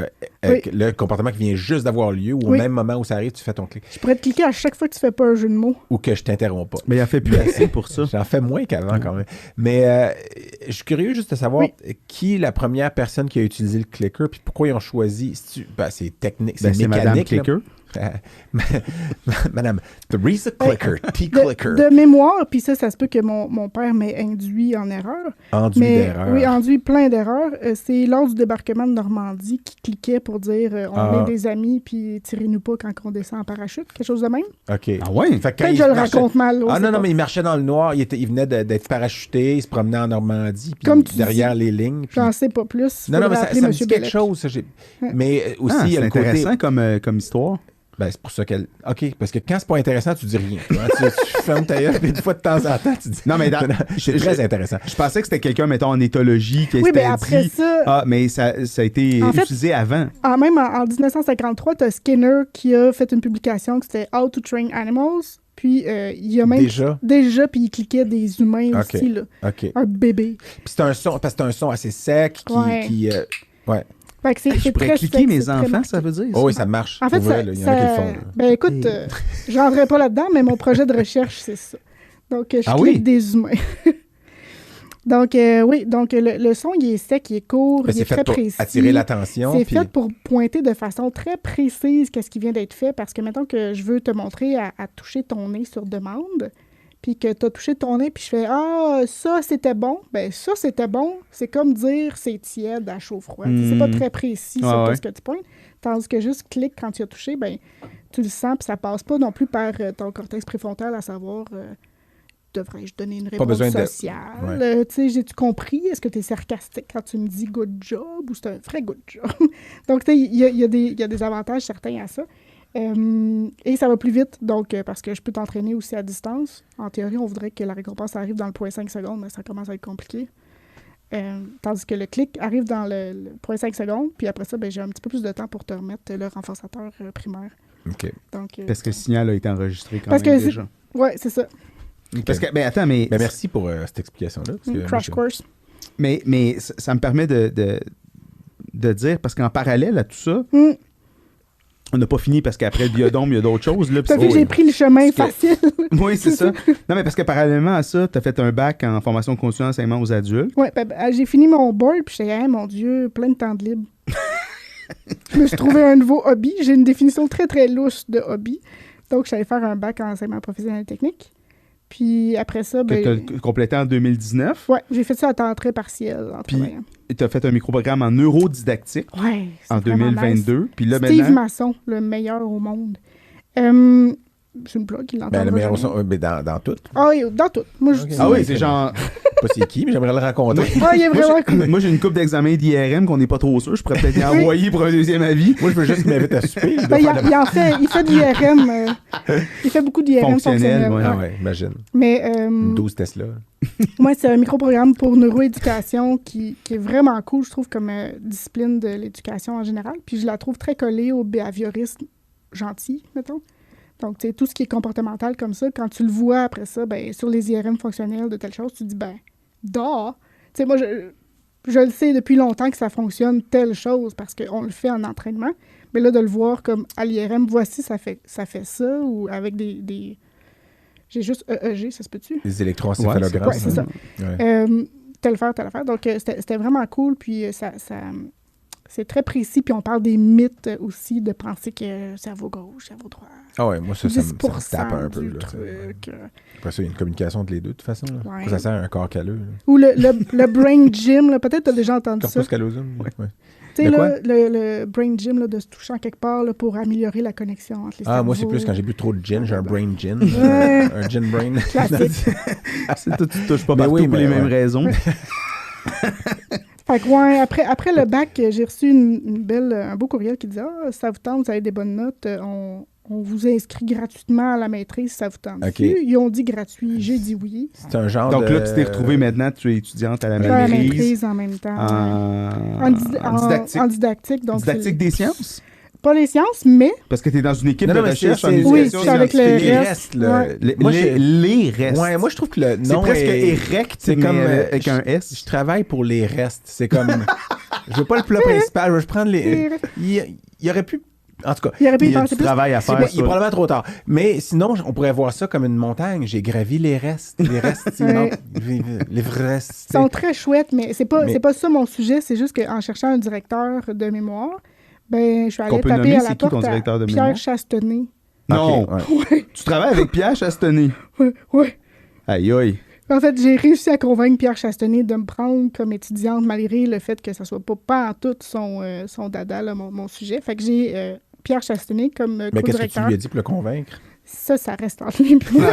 le comportement qui vient juste d'avoir lieu, ou au même moment où ça arrive, tu fais ton clic. Je pourrais te cliquer à chaque fois que tu fais pas un jeu de mots. Ou que je t'interromps pas. Mais il en fait plus assez pour ça. J'en fais moins qu'avant quand même. Mais je suis curieux juste de savoir qui est la première personne qui a utilisé le clicker, puis pourquoi ils ont choisi, c'est technique, c'est mécanique. Madame Clicker. Madame Theresa Clicker, T-Clicker. De mémoire, puis ça se peut que mon père m'ait induit en erreur. Oui, induit plein d'erreurs. C'est lors du débarquement de Normandie qui cliquait pour dire on est des amis, puis tirez-nous pas quand on descend en parachute, quelque chose de même. OK. Ah ouais? Peut-être que je le raconte mal. Non, mais il marchait dans le noir, il venait d'être parachuté, il se promenait en Normandie, puis derrière les lignes. Puis... J'en sais pas plus. Non, mais ça me dit quelque chose. Mais aussi, il y a le côté... intéressant comme histoire. C'est pour ça qu'elle... OK, parce que quand c'est pas intéressant, tu dis rien. Tu fermes ta gueule, puis une fois de temps en temps, tu dis... Non, mais c'est très intéressant. Je pensais que c'était quelqu'un, mettons, en éthologie, qui mais après dit... ça... mais ça a été utilisé avant. Même en 1953, tu as Skinner qui a fait une publication qui c'était « How to Train Animals ». Puis, il y a même... Déjà, puis il cliquait des humains aussi, là. OK. Un bébé. Puis c'est un son assez sec qui Fait que je pourrais cliquer mes enfants, ça veut dire? Oh oui, ça marche. En fait, il y en a qui le font. Écoute, je rentrerai pas là-dedans, mais mon projet de recherche, c'est ça. Donc, je clique des humains. Donc, le son, il est sec, il est court, il est très précis. C'est fait pour attirer l'attention. C'est fait pour pointer de façon très précise qu'est-ce qui vient d'être fait, parce que, mettons que je veux te montrer à toucher ton nez sur demande, puis que tu as touché ton nez, puis je fais « Ah, ça, c'était bon. » Ça, c'était bon. C'est comme dire « c'est tiède à chaud-froid. C'est pas très précis sur ce que tu pointes. Tandis que juste clique quand tu as touché, tu le sens, puis ça passe pas non plus par ton cortex préfrontal, à savoir, devrais-je donner une réponse besoin de- sociale? Ouais. Tu sais, j'ai-tu compris? Est-ce que tu es sarcastique quand tu me dis « good job » ou c'est un vrai good job? Donc, tu sais, il y a des avantages certains à ça. Et ça va plus vite, donc, parce que je peux t'entraîner aussi à distance. En théorie, on voudrait que la récompense arrive dans le 0.5 secondes, mais ça commence à être compliqué. Tandis que le clic arrive dans le 0.5 secondes, puis après ça, ben, j'ai un petit peu plus de temps pour te remettre le renforçateur primaire. OK. Donc, Parce que le signal a été enregistré quand Parce même que c'est- déjà. ouais, c'est ça. Parce que, ben attends, mais... Ben, merci pour cette explication-là. parce que moi, Crash je- course. Mais ça me permet de dire, parce qu'en parallèle à tout ça, Mm. on n'a pas fini parce qu'après le biodôme, il y a d'autres choses. Là, puis Ça fait que c'est- j'ai pris le chemin Parce facile. Oui, c'est ça. Non, mais parce que parallèlement à ça, tu as fait un bac en formation continue d'enseignement aux adultes. Ouais, j'ai fini mon board, puis j'étais, hey, mon Dieu, plein de temps de libre. Je me suis trouvé un nouveau hobby. J'ai une définition très, très louche de hobby. Donc, j'allais faire un bac en enseignement professionnel et technique. Puis après ça, Que tu as complété en 2019. ouais, j'ai fait ça à temps très partiel en Puis, travaillant. Tu as fait un microprogramme en neurodidactique Ouais, c'est en vraiment 2022. nice. Puis là, Steve maintenant, Masson, le meilleur au monde. C'est une blague, il l'entend. Ben, le meilleur son, ben, dans tout. Ah oui, dans tout. Moi, je Ok. dis... ah oui, c'est genre. Pas c'est qui, mais j'aimerais le rencontrer. Ah, il est Moi, vraiment j'ai- cool. moi, j'ai une coupe d'examen d'IRM qu'on n'est pas trop sûr. Je pourrais peut-être y Oui. envoyer pour un deuxième avis. Moi, je veux juste qu'il m'invite à souper. Ben, il fait de l'IRM. Il fait beaucoup d'IRM Fonctionnel, fonctionnel. ouais. Ah ouais. ouais, imagine. Mais 12 Tesla. moi, c'est un microprogramme pour neuroéducation qui est vraiment cool, je trouve, comme discipline de l'éducation en général. Puis je la trouve très collée au behaviorisme gentil, mettons. Donc, tu sais, tout ce qui est comportemental comme ça, quand tu le vois après ça, ben, sur les IRM fonctionnels de telle chose, tu te dis, ben, d'or. Tu sais, moi, je le sais depuis longtemps que ça fonctionne telle chose parce qu'on le fait en entraînement. Mais là, de le voir comme à l'IRM, voici, ça fait ça, ou avec des... J'ai juste EEG, ça se peut-tu? Les électroencéphalogrammes. Ouais, c'est ça. Ouais. Telle affaire. Donc, c'était vraiment cool. Puis, c'est très précis. Puis, on parle des mythes aussi, de penser que cerveau gauche, cerveau droit. Ah ouais, moi, ça me 10% tape un peu. du Là, truc. Après ça, il y a une communication entre les deux, de toute façon. Là. Ouais. Ça sert à un corps calleux. Ou le brain gym, là, peut-être tu as déjà entendu ça. Corpus callosum. Ouais. Tu sais, Le quoi? là, le brain gym, là, de se toucher en quelque part là, pour améliorer la connexion entre les Ah, moi, c'est cerveaux. plus quand j'ai bu trop de gin, j'ai un brain gin. Ouais. Un gin brain. Classique. C'est tout, tu touches pas Mais partout oui, pour mais les mêmes ouais. raisons. Fait que, ouais, après le bac, j'ai reçu un beau courriel qui disait « Ah, ça vous tente, vous avez des bonnes notes, on vous inscrit gratuitement à la maîtrise, ça vous tente. OK. Ils ont dit gratuit, j'ai dit oui. C'est un genre Donc de... là, tu t'es retrouvé maintenant, tu es étudiante à la J'ai la maîtrise. maîtrise en même temps. En didactique. En didactique. Donc Didactique des sciences? pas les sciences, mais Parce que tu es dans une équipe Non, de non, mais recherche en c'est- oui, éducation je suis avec le scientifique. les reste. restes, là. Ouais. Moi, Les restes. Ouais, moi, je trouve que le c'est nom presque est... érect, c'est mais comme, avec un Je S. travaille pour les restes. C'est comme... je veux pas le plat principal, je veux prendre les... Il aurait pu... En tout cas, Il aurait pu y Il y a penser du plus. travail à c'est faire. pas- il est ça. probablement trop tard. Mais sinon, on pourrait voir ça comme une montagne. J'ai gravi les restes. Les restes, il Ouais. manque- les vrais restes. Ils sont très chouettes, mais c'est pas Mais- ça mon sujet. C'est juste qu'en cherchant un directeur de mémoire, ben, je suis allée Qu'on peut taper nommer, à c'est la qui ton porte à directeur de Pierre mémoire? Chastenay. Non. Ok, ouais. Tu travailles avec Pierre Chastenay. Ouais. Aïe, aïe. En fait, j'ai réussi à convaincre Pierre Chastenay de me prendre comme étudiante, malgré le fait que ça soit pas en tout son dada, là, mon sujet. Fait que j'ai Pierre Chastenay comme Mais qu'est-ce que tu co-directeur. lui as dit pour le convaincre? Ça reste entre lui et moi.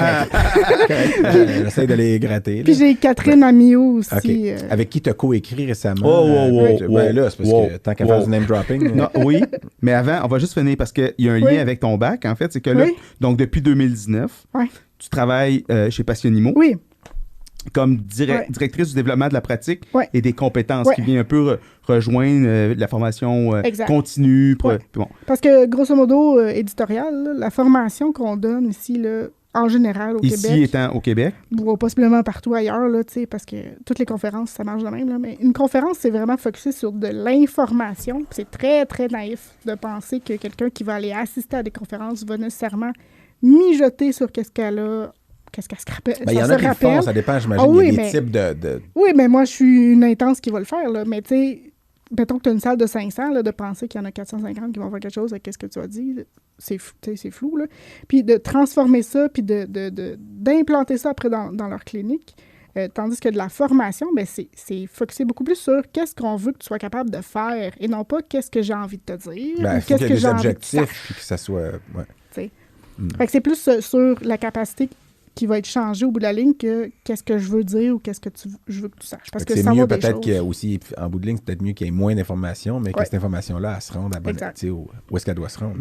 Essaye de les gratter. là. Puis j'ai Catherine Amiot aussi. OK. Avec qui tu as coécrit récemment? Oh, wow, ben là, c'est parce wow, que tant qu'à wow. faire du name dropping. Non, oui, mais avant, on va juste finir parce qu'il y a un lien Oui. avec ton bac, en fait. C'est que là, Oui. donc depuis 2019, Ouais. tu travailles chez Passionimo Oui, comme Ouais. directrice du développement de la pratique Ouais. et des compétences, Ouais. qui vient un peu rejoindre la formation Exact. continue. Ouais. Bon. parce que grosso modo, éditorial, là, la formation qu'on donne ici, là, en général, au Ici Québec, étant au Québec, ou possiblement partout ailleurs, là, tu sais, parce que toutes les conférences, ça marche de même. Là, mais une conférence, c'est vraiment focusé sur de l'information. Puis c'est très, très naïf de penser que quelqu'un qui va aller assister à des conférences va nécessairement mijoter sur qu'est-ce qu'elle a, qu'est-ce qu'elle se rappelle. Ben, il y en se a qui le font, rappelle. ça dépend, j'imagine. Ah oui, il y a des mais- types de... Oui, mais moi, je suis une intense qui va le faire, là. Mais tu sais, mettons que tu as une salle de 500, là, de penser qu'il y en a 450 qui vont faire quelque chose avec ce que tu as dit, c'est flou, là. Puis de transformer ça, puis d'implanter ça après dans leur clinique. Tandis que de la formation, ben c'est focusé beaucoup plus sur qu'est-ce qu'on veut que tu sois capable de faire et non pas qu'est-ce que j'ai envie de te dire Ben, ou il faut qu'est-ce qu'il y que ait j'ai des envie que tu objectifs, saches. puis que ça soit... Ouais. sais. Fait que c'est plus sur la capacité qui va être changée au bout de la ligne que qu'est-ce que je veux dire ou qu'est-ce que je veux que tu saches. Parce que c'est ça mieux va des peut-être choses. qu'il y a aussi, en bout de ligne, c'est peut-être mieux qu'il y ait moins d'informations, mais que Ouais. cette information-là, elle se rende à bonne, Exact. tu sais, où est-ce qu'elle doit se rendre.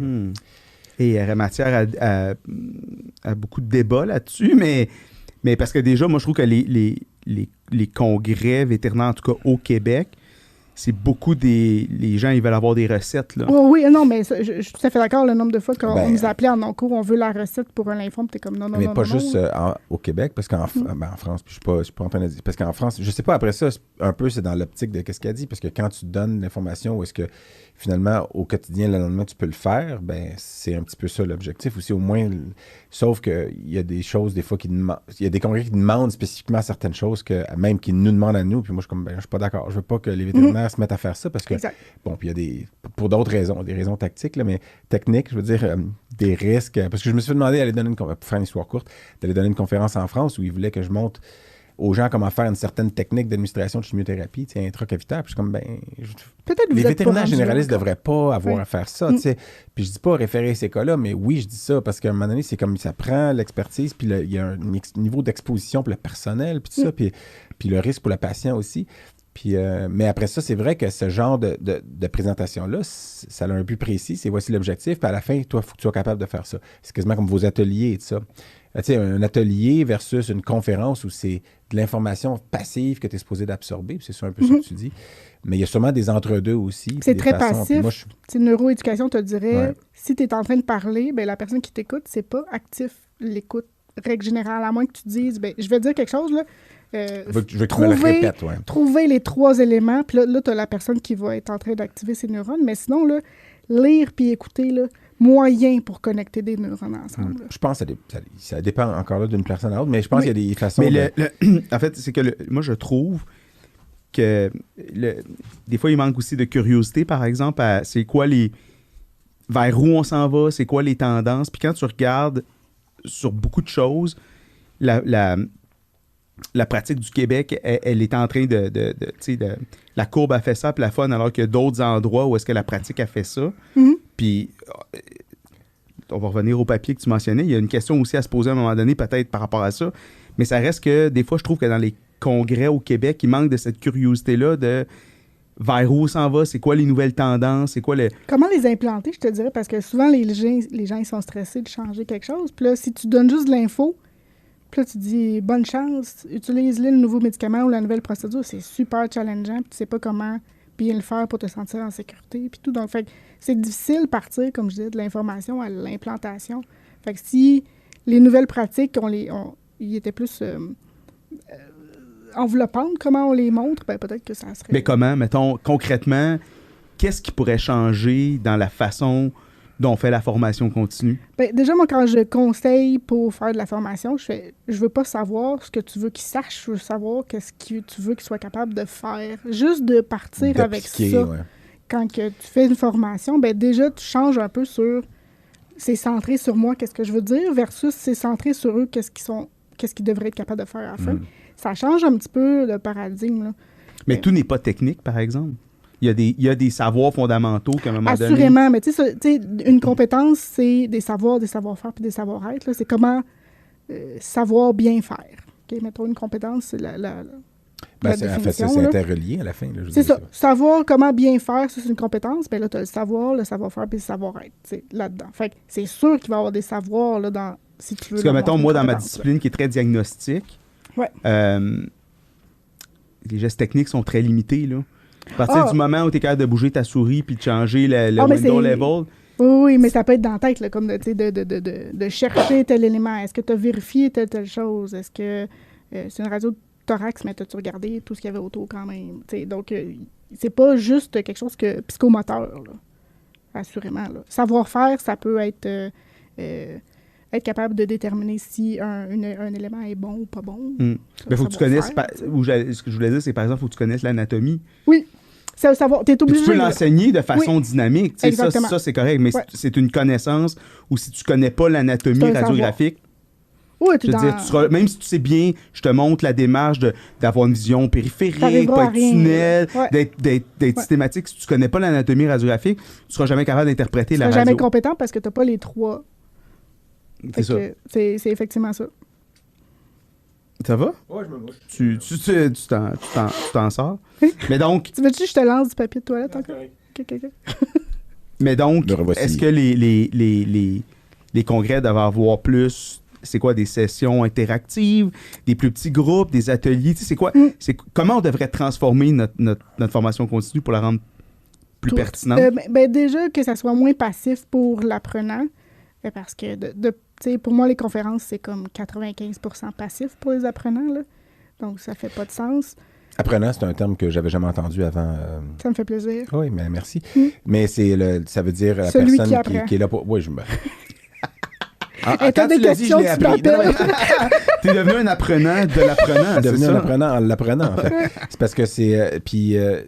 Et il y aurait matière à beaucoup de débats là-dessus, mais parce que déjà, moi, je trouve que les congrès vétérinaires, en tout cas au Québec, c'est beaucoup les gens, ils veulent avoir des recettes, là. Oui, non, mais je suis tout à fait d'accord. Le nombre de fois qu'on Ben, nous appelait en non-cours, on veut la recette pour un lymphome, t'es comme non, Mais non, pas non, juste non. au Québec, parce qu'en en France, puis je suis pas en train de dire. Parce qu'en France, je sais pas, après ça, un peu, c'est dans l'optique de qu'est-ce qu'elle dit, parce que quand tu donnes l'information, ou est-ce que finalement, au quotidien, le lendemain, tu peux le faire, ben c'est un petit peu ça l'objectif aussi, au moins. Sauf qu'il y a des choses, des fois, il y a des congrès qui demandent spécifiquement certaines choses, même qui nous demandent à nous, puis moi, je suis comme, ben, je suis pas d'accord. Je veux pas que les vétérinaires se mettent à faire ça, parce que, Exact. bon, puis il y a pour d'autres raisons, des raisons tactiques, là, mais techniques, je veux dire, des risques. Parce que je me suis fait demander d'aller donner pour faire une histoire courte, d'aller donner une conférence en France où ils voulaient que je montre aux gens comment faire une certaine technique d'administration de chimiothérapie, tu sais, intracavitaire. Puis je suis comme, ben, Peut-être vous les êtes vétérinaires pas rendu généralistes ne là encore. devraient pas avoir Ouais. à faire ça, tu sais. Puis je dis pas référer ces cas-là, mais oui, je dis ça parce qu'à un moment donné, c'est comme ça prend l'expertise, puis il y a un niveau d'exposition pour le personnel, puis tout ça, puis le risque pour le patient aussi. Puis, mais après ça, c'est vrai que ce genre de présentation-là, ça a un but précis, c'est voici l'objectif, puis à la fin, toi, il faut que tu sois capable de faire ça. C'est quasiment comme vos ateliers et tout ça. Tu sais, un atelier versus une conférence où c'est de l'information passive que tu es supposé d'absorber, puis c'est ça un peu ça que tu dis. Mais il y a sûrement des entre-deux aussi. puis C'est des très façons, puis passif. moi, C'est neuroéducation, te dirait, Ouais. si tu es en train de parler, ben, la personne qui t'écoute, c'est pas actif l'écoute, règle générale, à moins que tu dises, ben, je vais dire quelque chose, là. je veux que tu me le répètes, ouais. Trouver les 3 éléments, puis là tu as la personne qui va être en train d'activer ses neurones, mais sinon, là, lire puis écouter, là, moyen pour connecter des neurones ensemble. là. Je pense que ça dépend encore là d'une personne à l'autre, mais je pense qu'il y a des façons Mais en fait, c'est que moi, je trouve que des fois, il manque aussi de curiosité, par exemple, à c'est quoi vers où on s'en va, c'est quoi les tendances. Puis quand tu regardes sur beaucoup de choses, la pratique du Québec, elle est en train la courbe a fait ça, puis la fun, alors qu'il y a d'autres endroits où est-ce que la pratique a fait ça. Mhm. Puis on va revenir au papier que tu mentionnais. Il y a une question aussi à se poser à un moment donné, peut-être par rapport à ça. Mais ça reste que des fois, je trouve que dans les congrès au Québec, il manque de cette curiosité-là de vers où s'en va, c'est quoi les nouvelles tendances, c'est quoi le... Comment les implanter, je te dirais, parce que souvent, les gens ils sont stressés de changer quelque chose. Puis là, si tu donnes juste de l'info, puis là, tu dis « bonne chance, utilise-le le nouveau médicament ou la nouvelle procédure », c'est super challengeant, puis tu sais pas comment bien le faire pour te sentir en sécurité, puis tout. Donc, fait que c'est difficile de partir, comme je disais, de l'information à l'implantation. Fait que si les nouvelles pratiques, ils étaient plus enveloppantes, comment on les montre, ben peut-être que ça serait... Mais comment, mettons, concrètement, qu'est-ce qui pourrait changer dans la façon dont on fait la formation continue? Ben, déjà, moi, quand je conseille pour faire de la formation, je veux pas savoir ce que tu veux qu'il sache, je veux savoir qu'est-ce que tu veux qu'il soit capable de faire. Juste de partir avec ça. d'appliquer, ouais. Quand que tu fais une formation, ben déjà, tu changes un peu sur... C'est centré sur moi, qu'est-ce que je veux dire, versus c'est centré sur eux, qu'est-ce qu'ils devraient être capables de faire à la fin. Ça change un petit peu le paradigme, là. Mais tout n'est pas technique, par exemple. Il y a des savoirs fondamentaux qu'à un moment donné... Assurément, mais tu sais, une compétence, c'est des savoirs, des savoir-faire puis des savoir-être. Là. C'est comment savoir bien faire. OK, mettons une compétence, c'est la Ben, la c'est définition, c'est là. interrelié à la fin. là, je veux C'est dire, ça. Savoir comment bien faire, ça, c'est une compétence. Bien là, tu as le savoir-faire puis le savoir-être là-dedans. Fait que c'est sûr qu'il va y avoir des savoirs là, si tu veux. Parce que, mettons, moi, dans ma compétence, discipline qui est très diagnostique, Ouais. Les gestes techniques sont très limités, là. À partir du moment où tu es capable de bouger ta souris puis de changer le mais window c'est- level, Oui, mais ça peut être dans la tête, là, comme de chercher tel élément. Est-ce que tu as vérifié telle chose? Est-ce que c'est une radio de thorax, mais as-tu regardé tout ce qu'il y avait autour quand même? T'sais, donc, c'est pas juste quelque chose que psychomoteur, là. Assurément. Là. Savoir-faire, ça peut être être capable de déterminer si un élément est bon ou pas bon. mais il faut que tu connaisses... Savoir-faire, ce que je voulais dire, c'est par exemple, il faut que tu connaisses l'anatomie. Oui. Savoir, t'es Puis obligé. tu peux l'enseigner de façon dynamique. Tu sais, Exactement. ça c'est correct, mais Ouais. c'est une connaissance ou si tu connais pas l'anatomie C'est un radiographique, Oui, je veux dire, tu seras, même si tu sais bien, je te montre la démarche d'avoir une vision périphérique, T'arriveras pas à être rien. tunnel, Ouais. d'être Ouais. systématique. Si tu connais pas l'anatomie radiographique, tu seras jamais capable d'interpréter Tu la seras radio. jamais compétent parce que tu n'as pas les trois Fait C'est ça. que c'est effectivement ça. Ça va? Ouais, je me mouche. Tu t'en sors? Mais donc, Tu veux-tu que je te lance du papier de toilette encore? Ok. mais donc Le revoici. est-ce que les congrès doivent avoir plus, c'est quoi, des sessions interactives, des plus petits groupes, des ateliers? Tu sais, c'est quoi? Comment on devrait transformer notre formation continue pour la rendre plus Tout- pertinente? Déjà, que ça soit moins passif pour l'apprenant, parce que tu sais, pour moi, les conférences, c'est comme 95% passif pour les apprenants. Là. Donc, ça fait pas de sens. Apprenant, c'est un terme que j'avais jamais entendu avant. Ça me fait plaisir. Oui, mais merci. Mm. Mais ça veut dire la Celui personne qui apprend. qui est là pour. Oui, je me. T'as des questions, tu m'appelles. T'es devenu un apprenant de l'apprenant, c'est Devenu un ça? apprenant en l'apprenant, en fait. C'est parce que c'est.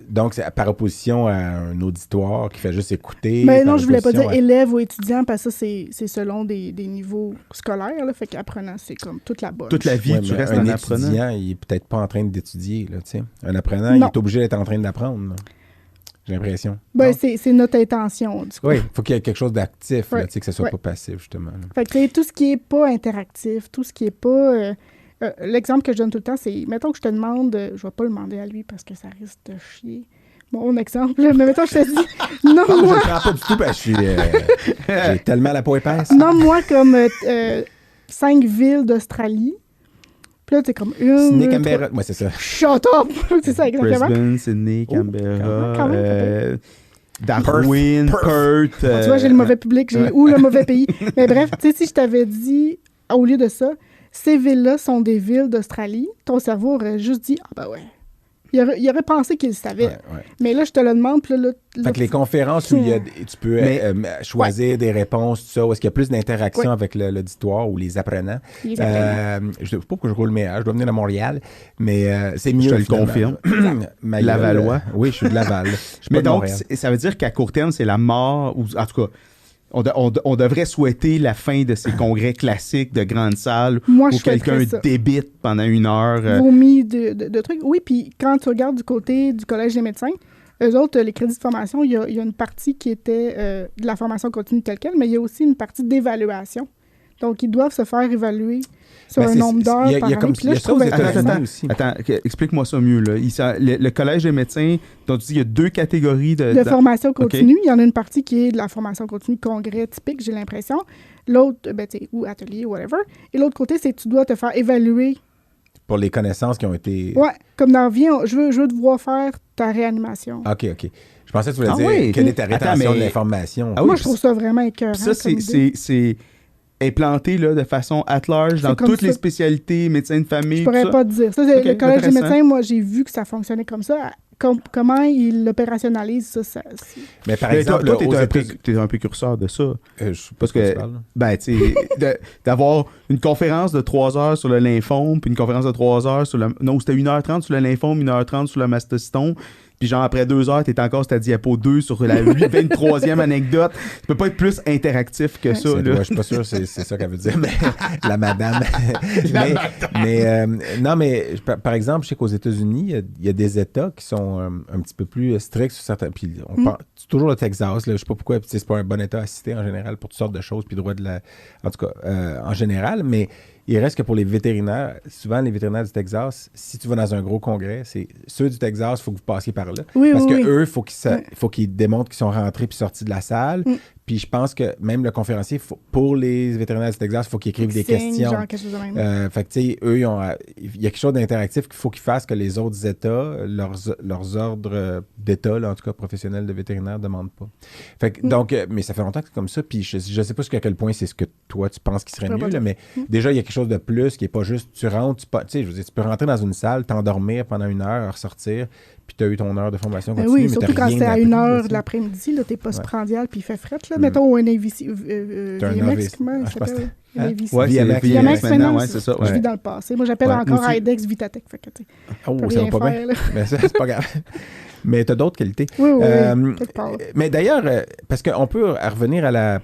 Donc, c'est par opposition à un auditoire qui fait juste écouter. Mais par non, je voulais pas dire opposition élève ou étudiant, parce que ça, c'est selon des niveaux scolaires. Là, fait qu'apprenant, c'est comme toute la bonne. Toute la vie, Ouais, tu mais restes un un apprenant. étudiant, il est peut-être pas en train d'étudier, là, tu sais. Un apprenant, il Non. est obligé d'être en train d'apprendre, là. J'ai l'impression. Ben, Non? c'est notre intention, du coup. Oui, il faut qu'il y ait quelque chose d'actif, là, Ouais. tu sais, que ce soit Ouais. pas passif, justement. là. Fait que tu sais, tout ce qui est pas interactif, tout ce qui est pas... l'exemple que je donne tout le temps, c'est, mettons que je te demande, je vais pas le demander à lui parce que ça risque de chier. Mon exemple, là, mais mettons que je te dis, Je nomme-moi, ne prends pas du tout parce que j'ai tellement la peau épaisse. nomme-moi comme 5 villes d'Australie. Puis là, t'es comme une... Sydney, trois- Canberra. Ouais, c'est ça. Shut up! C'est ça, exactement. Brisbane, Sydney, Oh, Canberra, quand même. Darwin, Perth. Tu vois, j'ai le mauvais public, ou le mauvais pays. Mais bref, tu sais, si je t'avais dit, au lieu de ça, ces villes-là sont des villes d'Australie, ton cerveau aurait juste dit, ah ben ouais. Il aurait pensé qu'il le savait. Ouais, ouais. Mais là, je te le demande, puis là... Fait que les conférences où tu peux Mais- choisir des réponses, tout ça, où est-ce qu'il y a plus d'interaction Ouais. avec l'auditoire ou les apprenants. Les apprenants. Je ne sais pas pourquoi je roule mes je dois venir à Montréal, mais c'est mieux. Je te le finalement. confirme. Ma gueule, Lavallois. Oui, je suis de Laval. Je suis pas Mais de donc, Montréal. ça veut dire qu'à court terme, c'est la mort, ou en tout cas, on devrait souhaiter la fin de ces congrès classiques de grandes salles Moi, où je souhaiterais quelqu'un ça. débite pendant 1 heure. Vomi de trucs. Oui, puis quand tu regardes du côté du Collège des médecins, eux autres, les crédits de formation, il y a une partie qui était de la formation continue telle quelle, mais il y a aussi une partie d'évaluation. Donc, ils doivent se faire évaluer sur Ben, un c'est- nombre d'heures il y a par année. comme- Puis là, il y a je ça aux trouve États-Unis intéressant. aussi. Attends, explique-moi ça mieux. Là. Le Collège des médecins, dont tu dis il y a 2 catégories de... Formation continue. Il y en a une partie qui est de la formation continue congrès typique, j'ai l'impression. L'autre, ben, tu sais, ou atelier, whatever. Et l'autre côté, c'est que tu dois te faire évaluer. Pour les connaissances qui ont été. Ouais, comme dans la vie, je veux te voir faire ta réanimation. OK, OK. Je pensais que tu voulais Ah dire oui. quelle est ta Attends, rétention mais- de l'information. Ah oui, Moi, je trouve ça vraiment écœurant. Puis ça, comme idée. c'est implanté là, de façon at large dans comme toutes ça. les spécialités, médecins de famille, Je tout pourrais ça. pas te dire. Ça, c'est Ok, le Collège des intéressant. médecins, moi, j'ai vu que ça fonctionnait comme ça. Comment ils l'opérationnalisent, ça c'est- Mais par Mais exemple, toi, aux États-Unis- t'es un précurseur de ça. je sais pas Parce de quoi que- tu parles, là. Ben, tu sais, d'avoir une conférence de 3 heures sur le lymphome, puis une conférence de 3 heures sur le... Non, c'était 1h30 sur le lymphome, 1h30 sur le mastocystome, puis genre après 2 heures, t'es encore sur ta diapo 2 sur la 23e anecdote. Tu peux pas être plus interactif que ça, Ouais, là. je suis pas sûr c'est ça qu'elle veut dire, mais la madame. mais non, mais par exemple, je sais qu'aux États-Unis, il y a des États qui sont un petit peu plus stricts sur certains. Puis c'est toujours le Texas, là, je sais pas pourquoi, puis c'est pas un bon État à citer en général pour toutes sortes de choses, puis droit de la. En tout cas, en général, mais il reste que pour les vétérinaires, souvent les vétérinaires du Texas, si tu vas dans un gros congrès, c'est ceux du Texas, il faut que vous passiez par là. Oui, Parce oui, que oui. eux, faut qu'ils démontrent qu'ils sont rentrés puis sortis de la salle. Mm. Puis je pense que même le conférencier, pour les vétérinaires du Texas, il faut qu'ils écrivent des Signe, questions. genre quelque chose de même. Fait que, tu sais, eux, il y a quelque chose d'interactif qu'il faut qu'ils fassent que les autres États, leurs ordres d'État, là, en tout cas professionnels de vétérinaires, ne demandent pas. Fait que, donc, mais ça fait longtemps que c'est comme ça. Puis je ne sais pas jusqu'à quel point c'est ce que toi, tu penses qui serait Je peux mieux, pas là, dire. mais déjà, il y a quelque chose de plus qui n'est pas juste tu rentres, tu sais, je veux dire, tu peux rentrer dans une salle, t'endormir pendant 1 heure, ressortir, puis tu as eu ton heure de formation Ben continue. oui, mais surtout t'as quand rien c'est à appris, 1 là, heure tu de sais. l'après-midi, là, t'es postprandial, puis il fait fret, là. Mm. Mettons un AVC, T'as un VMX, AVC. comment il Ah, je pense s'appelle? que- hein? AVC. Ouais, c'est VMX. VMX VMX, maintenant, ouais, c'est ça. Je ouais. vis dans le passé. Moi, j'appelle Ouais, encore moi aussi. IDEX Vitatech. Fait que, tu sais, Oh, peux ça va rien pas bien. faire, là. Mais ça, c'est pas grave. Mais tu as d'autres qualités. Oui, oui, Euh, quelque part. Mais d'ailleurs, parce qu'on peut revenir à la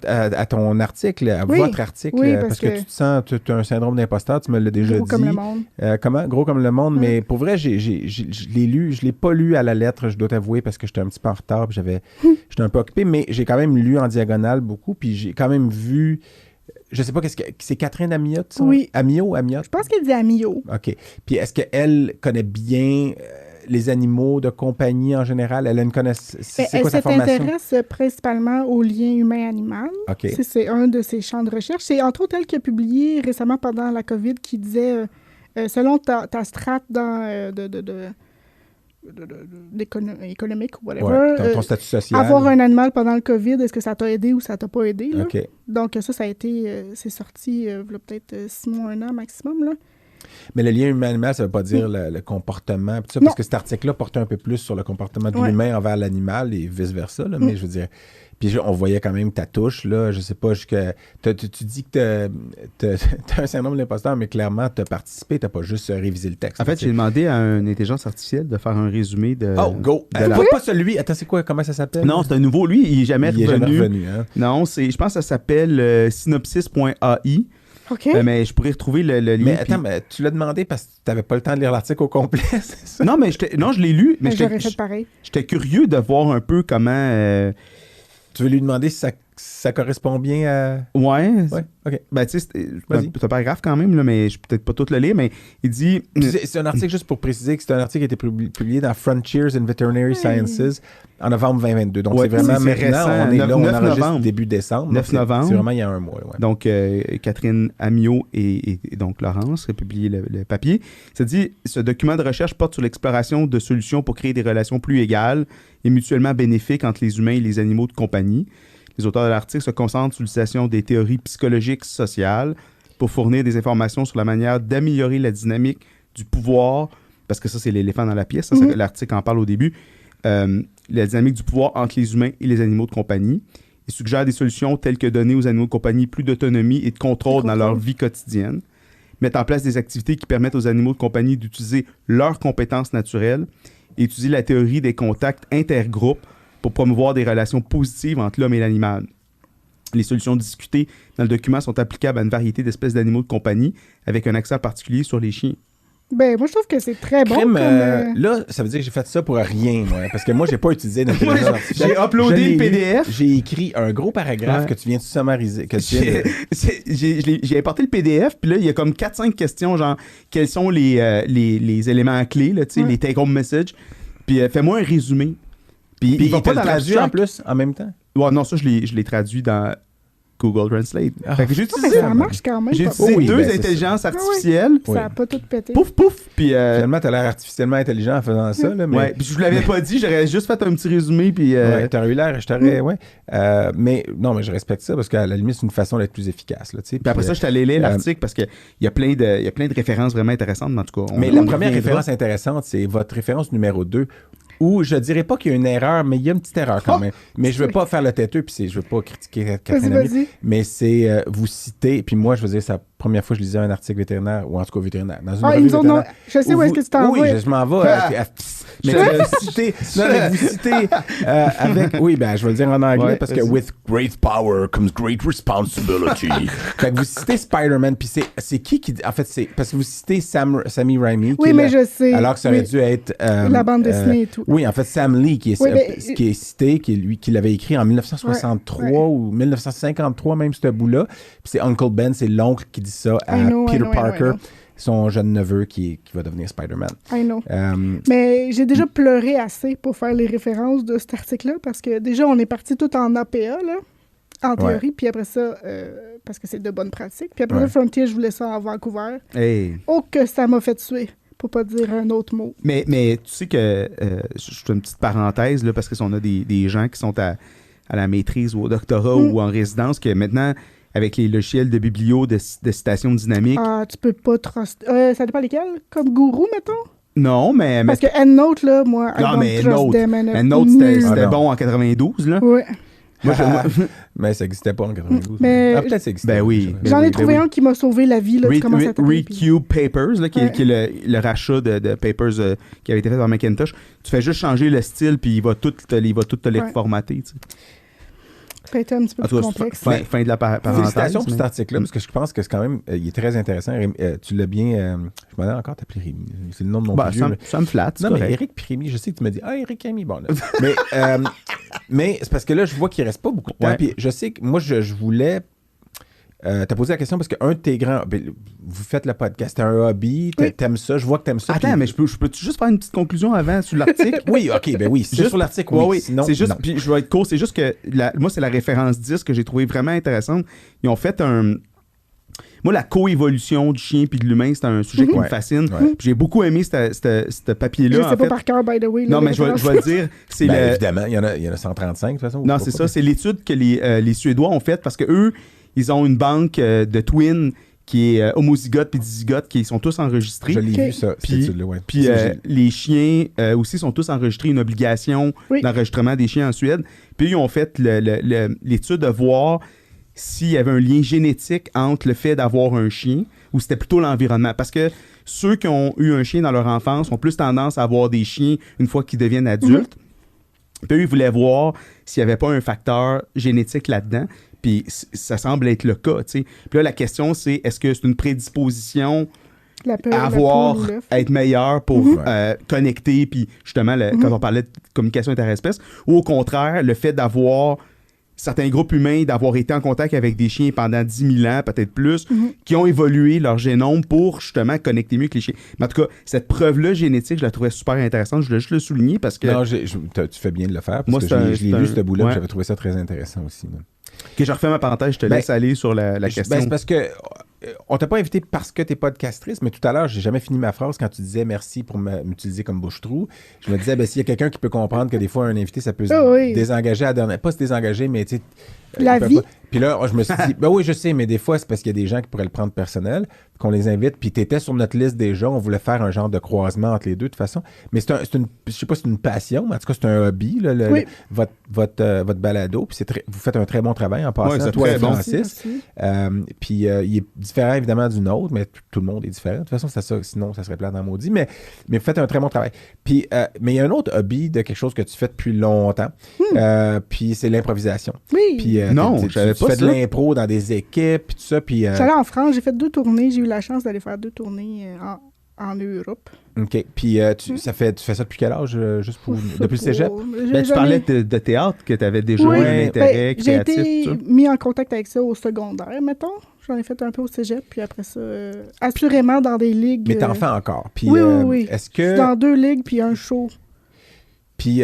à ton article, à Oui. votre article, Oui, parce parce que que- tu te sens, tu as un syndrome d'imposteur, tu me l'as déjà Gros dit. comme le monde. Comment? Gros comme le monde, Mm. mais pour vrai, je l'ai lu, je l'ai pas lu à la lettre, je dois t'avouer, parce que j'étais un petit peu en retard, puis j'étais un peu occupé, mais j'ai quand même lu en diagonale beaucoup, puis j'ai quand même vu je sais pas c'est Catherine Amiot, ça? Oui. Amiot ou Amiot? Je pense qu'elle dit Amio. OK. Puis est-ce qu'elle connaît bien les animaux de compagnie en général? Elle a une connaissance. C'est quoi sa formation? Elle s'intéresse principalement aux liens humain-animal. OK. C'est un de ses champs de recherche. C'est entre autres elle qui a publié récemment pendant la COVID qui disait, selon ta strate dans, économique ou whatever, Ouais, ton statut social. avoir un animal pendant le COVID, est-ce que ça t'a aidé ou ça t'a pas aidé? Là? OK. Donc ça a été, c'est sorti il y a peut-être 6 mois, 1 an maximum. Là. Mais le lien humain-animal, ça ne veut pas dire le comportement. Puis ça, parce que cet article-là portait un peu plus sur le comportement de l'humain envers l'animal et vice-versa. Là, mais je veux dire... Puis on voyait quand même ta touche, là. Je sais pas, tu dis que t'as un syndrome de l'imposteur, mais clairement, tu as participé, tu n'as pas juste révisé le texte. En fait, j'ai demandé à une intelligence artificielle de faire un résumé de... Oh, go! Pas celui... Attends, c'est quoi? Comment ça s'appelle? Non, c'est un nouveau. Lui, il n'est jamais revenu. Hein? Non, je pense que ça s'appelle synopsis.ai. OK. Mais je pourrais retrouver le lien. Mais attends, mais tu l'as demandé parce que tu n'avais pas le temps de lire l'article au complet, c'est ça? Non, mais je l'ai lu. Mais J'aurais fait pareil. J'étais curieux de voir un peu comment... Tu veux lui demander si ça correspond bien à... Ouais. OK. Ben, tu sais, c'est un paragraphe quand même, là, mais je peux peut-être pas tout le lire, mais il dit... C'est un article, juste pour préciser, que c'est un article qui a été publié dans Frontiers in Veterinary Sciences en novembre 2022. Donc, c'est vraiment c'est maintenant, récent, on est là, on 9 enregistre novembre. début décembre. 9 novembre. C'est vraiment il y a un mois. Ouais. Donc, Catherine Amiot et donc Laurence a publié le papier. Ça dit, ce document de recherche porte sur l'exploration de solutions pour créer des relations plus égales et mutuellement bénéfiques entre les humains et les animaux de compagnie. Les auteurs de l'article se concentrent sur l'utilisation des théories psychologiques sociales pour fournir des informations sur la manière d'améliorer la dynamique du pouvoir, parce que ça, c'est l'éléphant dans la pièce, ça, l'article en parle au début, la dynamique du pouvoir entre les humains et les animaux de compagnie. Il suggère des solutions telles que donner aux animaux de compagnie plus d'autonomie et de contrôle dans leur vie quotidienne, mettre en place des activités qui permettent aux animaux de compagnie d'utiliser leurs compétences naturelles et utiliser la théorie des contacts intergroupes pour promouvoir des relations positives entre l'homme et l'animal. Les solutions discutées dans le document sont applicables à une variété d'espèces d'animaux de compagnie, avec un accent particulier sur les chiens. Ben, moi, je trouve que c'est très bon. Là, ça veut dire que j'ai fait ça pour rien, moi, parce que moi, j'ai pas utilisé d'intelligence artificielle. J'ai uploadé le PDF. J'ai écrit un gros paragraphe que tu viens de summariser. J'ai importé le PDF, puis là, il y a comme 4-5 questions, genre, quels sont les éléments clés, là, les take-home messages, puis fais-moi un résumé. Puis il va pas traduire en plus, en même temps? Ouais, non, ça, je l'ai traduit dans Google Translate. Fait que j'ai utilisé, ça marche quand même. J'ai utilisé deux intelligences artificielles. Ça n'a pas tout pété. Pouf, pouf. Puis, finalement, t'as l'air artificiellement intelligent en faisant ça. Là, mais... Ouais, puis je vous l'avais pas dit, j'aurais juste fait un petit résumé. Puis, ouais, t'aurais eu l'air, je t'aurais. Ouais. Mais non, mais je respecte ça parce qu'à la limite, c'est une façon d'être plus efficace. Là, puis après ça, je suis allé lire l'article parce qu'il y a plein de références vraiment intéressantes, mais en tout cas. Mais la première référence intéressante, c'est votre référence numéro 2. Où je dirais pas qu'il y a une erreur, mais il y a une petite erreur quand même. Mais je veux pas faire le têteux, puis je veux pas critiquer Catherine Amiot, mais c'est vous citer, puis moi je veux dire, c'est la première fois que je lisais un article vétérinaire, ou en tout cas vétérinaire. Dans une revue vétérinaire, non, je sais où est-ce que tu t'en vas. Oui, je m'en vais. Mais vous citez avec... Oui, ben je vais le dire en anglais, parce que with great power comes great responsibility. Fait que vous citez Spider-Man, puis c'est qui dit... En fait, c'est... Parce que vous citez Sammy Raimi. Oui, mais je sais. Alors que ça aurait dû être... la bande dessinée et tout. Oui, en fait, Sam Lee, qui est cité, qui l'avait écrit en 1963 ou 1953, même, ce bout-là. Puis c'est Uncle Ben, c'est l'oncle qui dit ça à Peter Parker, son jeune neveu qui va devenir Spider-Man. I know. Mais j'ai déjà pleuré assez pour faire les références de cet article-là, parce que déjà, on est parti tout en APA, là, en théorie, puis après ça, parce que c'est de bonnes pratiques. Puis après ça, Frontier, je voulais ça en Vancouver. Hey. Oh, que ça m'a fait tuer. Pour pas dire un autre mot. Mais tu sais que, je fais une petite parenthèse, là, parce que si on a des gens qui sont à la maîtrise ou au doctorat ou en résidence, que maintenant, avec les logiciels de biblio, de citation dynamique... Ah, tu peux pas trust... ça dépend lesquels? Comme Guru, mettons? Non, mais... Parce que EndNote, là, moi, EndNote, c'était bon en 92, là. Oui. Mais ça n'existait pas en 92. Mais peut-être ça existait. Ben oui. J'en ai trouvé un qui m'a sauvé la vie. Là, Recube Papers, là, qui est le rachat de Papers qui avait été fait par Macintosh. Tu fais juste changer le style, puis il va tout te les reformater. Tu sais. Ça a été un petit peu plus complexe. Fin de la parenthèse. Félicitations pour cet article-là, parce que je pense que c'est quand même... il est très intéressant. Tu l'as bien... je m'en ai encore t'appeler Rémi. C'est le nom de mon plus vieux. Ça me flatte. Non, mais Éric puis Rémi, je sais que tu me dis « Ah, Éric Rémi, bon. » Mais c'est parce que là, je vois qu'il reste pas beaucoup de temps. Puis je sais que moi, je voulais... t'as posé la question parce qu'un de tes grands... Ben, vous faites le podcast, c'est un hobby, t'aimes ça, je vois que t'aimes ça. Attends, mais je peux juste faire une petite conclusion avant sur l'article? Oui, OK, ben oui, c'est Juste sur l'article, oui, oui. Sinon, c'est juste, non. puis je vais être court, c'est juste que moi, c'est la référence 10 que j'ai trouvé vraiment intéressante. Ils ont fait un... Moi, la coévolution du chien puis de l'humain, c'est un sujet qui me fascine. Ouais. Puis j'ai beaucoup aimé ce papier-là. Je sais en pas fait. par cœur, by the way. Non, mais je vais le dire. C'est Ben, le... évidemment, il y en a 135 de toute façon. Non, c'est ça. C'est l'étude que les Suédois ont faite parce que eux, ils ont une banque de twins qui est homozygote puis dizygote qui sont tous enregistrés. Je l'ai Ok. vu, ça, cette Puis, étude-là, ouais. puis Ça, les chiens aussi sont tous enregistrés, une obligation Oui. d'enregistrement des chiens en Suède. Puis ils ont fait l'étude de voir s'il y avait un lien génétique entre le fait d'avoir un chien ou c'était plutôt l'environnement. Parce que ceux qui ont eu un chien dans leur enfance ont plus tendance à avoir des chiens une fois qu'ils deviennent adultes. Puis eux, ils voulaient voir s'il n'y avait pas un facteur génétique là-dedans. Puis ça semble être le cas, tu sais. Puis là, la question, c'est est-ce que c'est une prédisposition à avoir, à être meilleur pour connecter, puis justement, quand on parlait de communication interespèce, ou au contraire, le fait d'avoir certains groupes humains, d'avoir été en contact avec des chiens pendant 10 000 ans, peut-être plus, qui ont évolué leur génome pour justement connecter mieux avec les chiens. Mais en tout cas, cette preuve-là génétique, je la trouvais super intéressante. Je voulais juste le souligner parce que... Non, tu fais bien de le faire, parce Moi, que c'est je l'ai lu, ce bout-là, ouais. j'avais trouvé ça très intéressant aussi. Là. Que je refais ma parenthèse, je te laisse aller sur la question. Ben, c'est parce que on t'a pas invité parce que t'es podcastrice, mais tout à l'heure, j'ai jamais fini ma phrase quand tu disais merci pour m'utiliser comme bouche-trou. Je me disais, ben, s'il y a quelqu'un qui peut comprendre que des fois, un invité, ça peut se désengager à la dernière... Pas se désengager, mais tu sais... La vie. Puis là, je me suis dit, ben oui, je sais, mais des fois, c'est parce qu'il y a des gens qui pourraient le prendre personnel, qu'on les invite, puis t'étais sur notre liste déjà, on voulait faire un genre de croisement entre les deux, de toute façon. Mais c'est une, je sais pas si c'est une passion, mais en tout cas, c'est un hobby, là, votre balado, puis vous faites un très bon travail en passant, toi et Francis. Puis il est différent, évidemment, du nôtre, mais tout le monde est différent. De toute façon, c'est ça, sinon, ça serait plat dans maudit, mais vous faites un très bon travail. Puis, mais il y a un autre hobby de quelque chose que tu fais depuis longtemps, puis c'est l'improvisation. Oui. Puis, non, je savais pas tu fais de ça. l'impro dans des équipes, puis tout ça, puis... J'allais en France, j'ai fait 2 tournées. J'ai eu la chance d'aller faire 2 tournées en Europe. OK. Puis tu fais ça depuis quel âge, juste pour... Depuis le cégep? Tu parlais de théâtre, que tu avais déjà un intérêt créatif. J'ai été mis en contact avec ça au secondaire, mettons. J'en ai fait un peu au cégep, puis après ça, assurément dans des ligues. Mais t'en fais encore. Puis, oui. Est-ce que... Dans 2 ligues, puis un show. Puis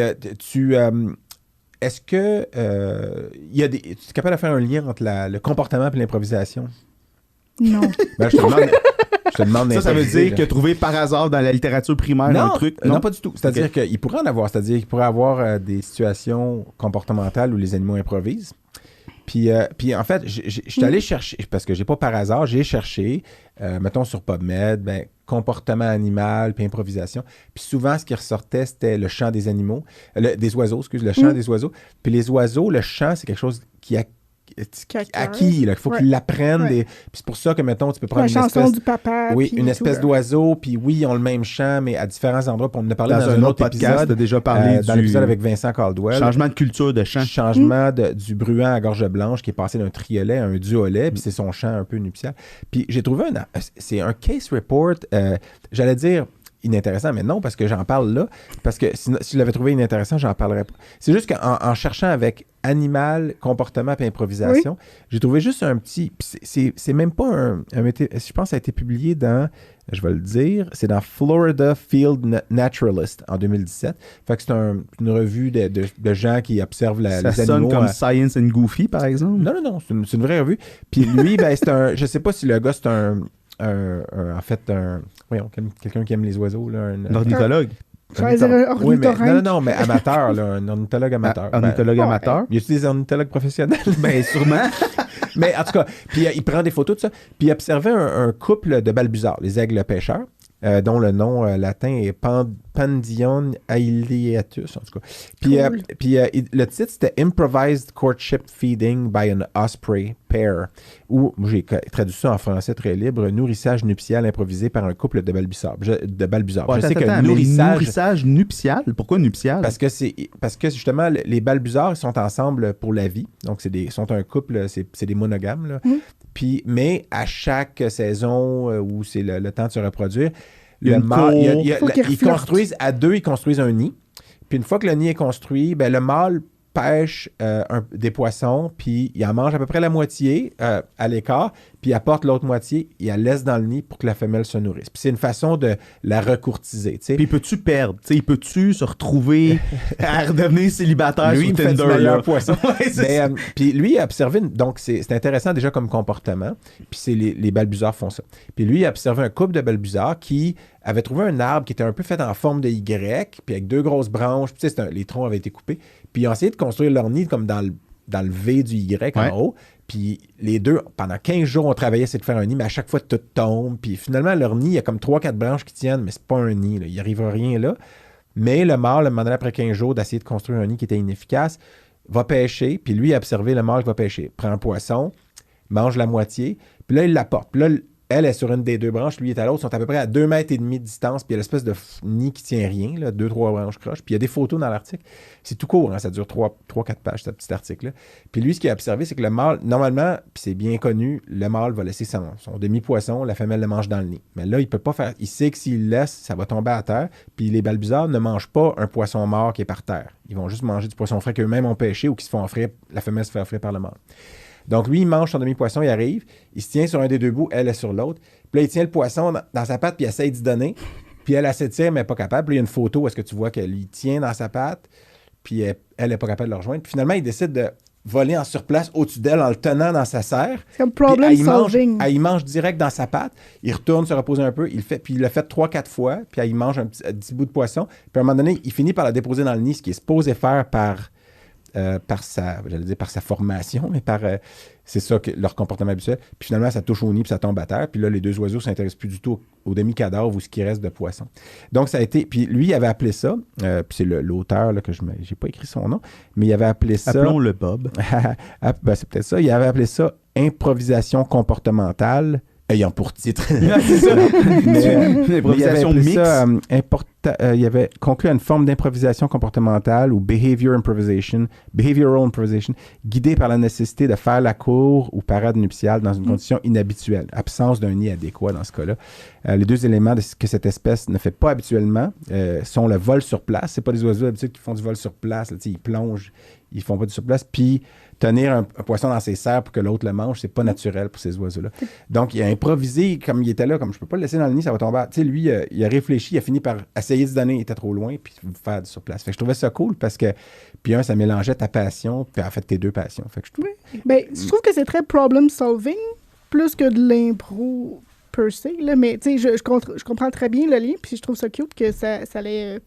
est-ce que tu es capable de faire un lien entre le comportement et l'improvisation? Non. Ben, je te demande Ça veut d'improviser, dire que trouver par hasard dans la littérature primaire un truc... Non, pas du tout. C'est-à-dire qu'il pourrait en avoir. C'est-à-dire qu'il pourrait avoir des situations comportementales où les animaux improvisent. Puis en fait, je suis allé chercher, parce que j'ai pas par hasard, j'ai cherché, mettons sur PubMed, comportement animal puis improvisation. Puis souvent, ce qui ressortait, c'était le chant des animaux, des oiseaux, le chant des oiseaux. Puis les oiseaux, le chant, c'est quelque chose qui a acquis, là, il faut qu'ils l'apprennent. Puis c'est pour ça que, mettons, tu peux prendre une chanson du papa. Oui, une espèce d'oiseau, puis oui, ils ont le même chant, mais à différents endroits. Puis on en a parlé dans un autre podcast, épisode. tu as déjà parlé dans l'épisode avec Vincent Caldwell. Changement de culture de chant. Changement du bruant à gorge blanche qui est passé d'un triolet à un duolet, puis c'est son chant un peu nuptial. Puis j'ai trouvé c'est un case report, j'allais dire inintéressant, mais non, parce que j'en parle là, parce que si je l'avais trouvé inintéressant, j'en parlerais pas. C'est juste qu'en cherchant avec animal, comportement et improvisation, j'ai trouvé juste un petit... C'est même pas je pense que ça a été publié dans, je vais le dire, c'est dans Florida Field Naturalist en 2017. Fait que c'est une revue de gens qui observent les animaux. Ça sonne comme Science and Goofy, par exemple? Non, c'est une vraie revue. Puis lui, c'est un... Je sais pas si le gars, c'est voyons, quelqu'un qui aime les oiseaux. Là, un ornithologue. J'allais dire un ornithorynque. Non, mais amateur, là, un ornithologue amateur. Ornithologue amateur. Y a-t-il des ornithologues professionnels? Ben, sûrement. Mais en tout cas, puis il prend des photos de ça. Puis il observait un couple de balbuzards, les aigles pêcheurs, dont le nom latin est Pandion aeliatus, en tout cas. Puis, le titre, c'était Improvised Courtship Feeding by an Osprey Pair, ou j'ai traduit ça en français très libre, nourrissage nuptial improvisé par un couple de balbuzards. Ouais, je sais que nourrissage nuptial, pourquoi nuptial? Parce que justement, les balbuzards, ils sont ensemble pour la vie. Donc, sont un couple, c'est des monogames, là. Puis, mais à chaque saison où c'est le temps de se reproduire, ils construisent à 2, ils construisent un nid. Puis une fois que le nid est construit, ben, le mâle pêche des poissons, puis il en mange à peu près la moitié à l'écart, puis il apporte l'autre moitié, il la laisse dans le nid pour que la femelle se nourrisse. Puis c'est une façon de la recourtiser, tu sais. Puis peux-tu perdre? Tu sais, il peut-tu se retrouver à redevenir célibataire Lui, sur il fait du Tinder? meilleur Là? poisson. Ouais, c'est ça. Puis lui, il a observé, donc c'est intéressant déjà comme comportement, puis c'est les balbuzards font ça. Puis lui, il a observé un couple de balbuzards qui avait trouvé un arbre qui était un peu fait en forme de Y, puis avec 2 grosses branches, puis tu sais, les troncs avaient été coupés, puis ils ont essayé de construire leur nid comme dans le V du Y en haut, puis les deux, pendant 15 jours, on travaillait à essayer de faire un nid, mais à chaque fois, tout tombe, puis finalement, leur nid, il y a comme 3-4 branches qui tiennent, mais c'est pas un nid, là. Il n'arrive rien là. Mais le mâle, le moment donné, après 15 jours d'essayer de construire un nid qui était inefficace, va pêcher, puis lui, il a observé le mâle qui va pêcher. Prend un poisson, mange la moitié, puis là, il l'apporte. Puis là, elle est sur une des 2 branches, lui est à l'autre, ils sont à peu près à 2,5 mètres de distance, puis il y a l'espèce de nid qui tient rien, 2-3 branches croches, puis il y a des photos dans l'article. C'est tout court, hein, ça dure 3-4 pages, ce petit article-là. Puis lui, ce qu'il a observé, c'est que le mâle, normalement, puis c'est bien connu, le mâle va laisser son demi-poisson, la femelle le mange dans le nid. Mais là, il peut pas faire, il sait que s'il le laisse, ça va tomber à terre, puis les balbuzards ne mangent pas un poisson mort qui est par terre. Ils vont juste manger du poisson frais qu'eux-mêmes ont pêché ou qui se font offrir, la femelle se fait offrir par le mâle. Donc, lui, il mange son demi-poisson, il arrive, il se tient sur un des 2 bouts, elle est sur l'autre. Puis là, il tient le poisson dans sa patte, puis il essaie d'y donner. Puis elle s'étire, mais elle n'est pas capable. Puis là, il y a une photo où est-ce que tu vois qu'elle lui tient dans sa patte, puis elle n'est pas capable de le rejoindre. Puis finalement, il décide de voler en surplace au-dessus d'elle en le tenant dans sa serre. C'est comme problem solving. Il mange direct dans sa patte. Il retourne se reposer un peu. Puis il l'a fait 3-4 fois. Puis il mange un petit bout de poisson. Puis à un moment donné, il finit par la déposer dans le nid, ce qui est supposé faire par sa formation, mais c'est ça que leur comportement habituel. Puis finalement, ça touche au nid, puis ça tombe à terre. Puis là, les 2 oiseaux ne s'intéressent plus du tout au demi-cadavre ou ce qui reste de poisson. Donc, ça a été... Puis lui, il avait appelé ça, puis c'est l'auteur, là, que j'ai pas écrit son nom, mais il avait appelé ça... Appelons-le Bob. Ben, c'est peut-être ça. Il avait appelé ça « improvisation comportementale » ayant pour titre. C'est ça. L'improvisation mixte. Il avait conclu à une forme d'improvisation comportementale ou behavioral improvisation, guidée par la nécessité de faire la cour ou parade nuptiale dans une condition inhabituelle, absence d'un nid adéquat dans ce cas-là. Les 2 éléments que cette espèce ne fait pas habituellement sont le vol sur place. C'est pas des oiseaux d'habitude qui font du vol sur place. Là, ils plongent, ils font pas du sur place. Puis tenir un poisson dans ses serres pour que l'autre le mange, c'est pas naturel pour ces oiseaux-là. Donc, il a improvisé comme il était là, comme je peux pas le laisser dans le nid, ça va tomber. Tu sais, lui, il a réfléchi, il a fini par essayer de se donner, il était trop loin, puis faire du sur place. Fait que je trouvais ça cool parce que, puis ça mélangeait ta passion, puis en fait tes 2 passions. Fait que je trouve... Ben, je trouve que c'est très problem solving, plus que de l'impro per se, là, mais tu sais, je comprends très bien le lien, puis je trouve ça cute que ça allait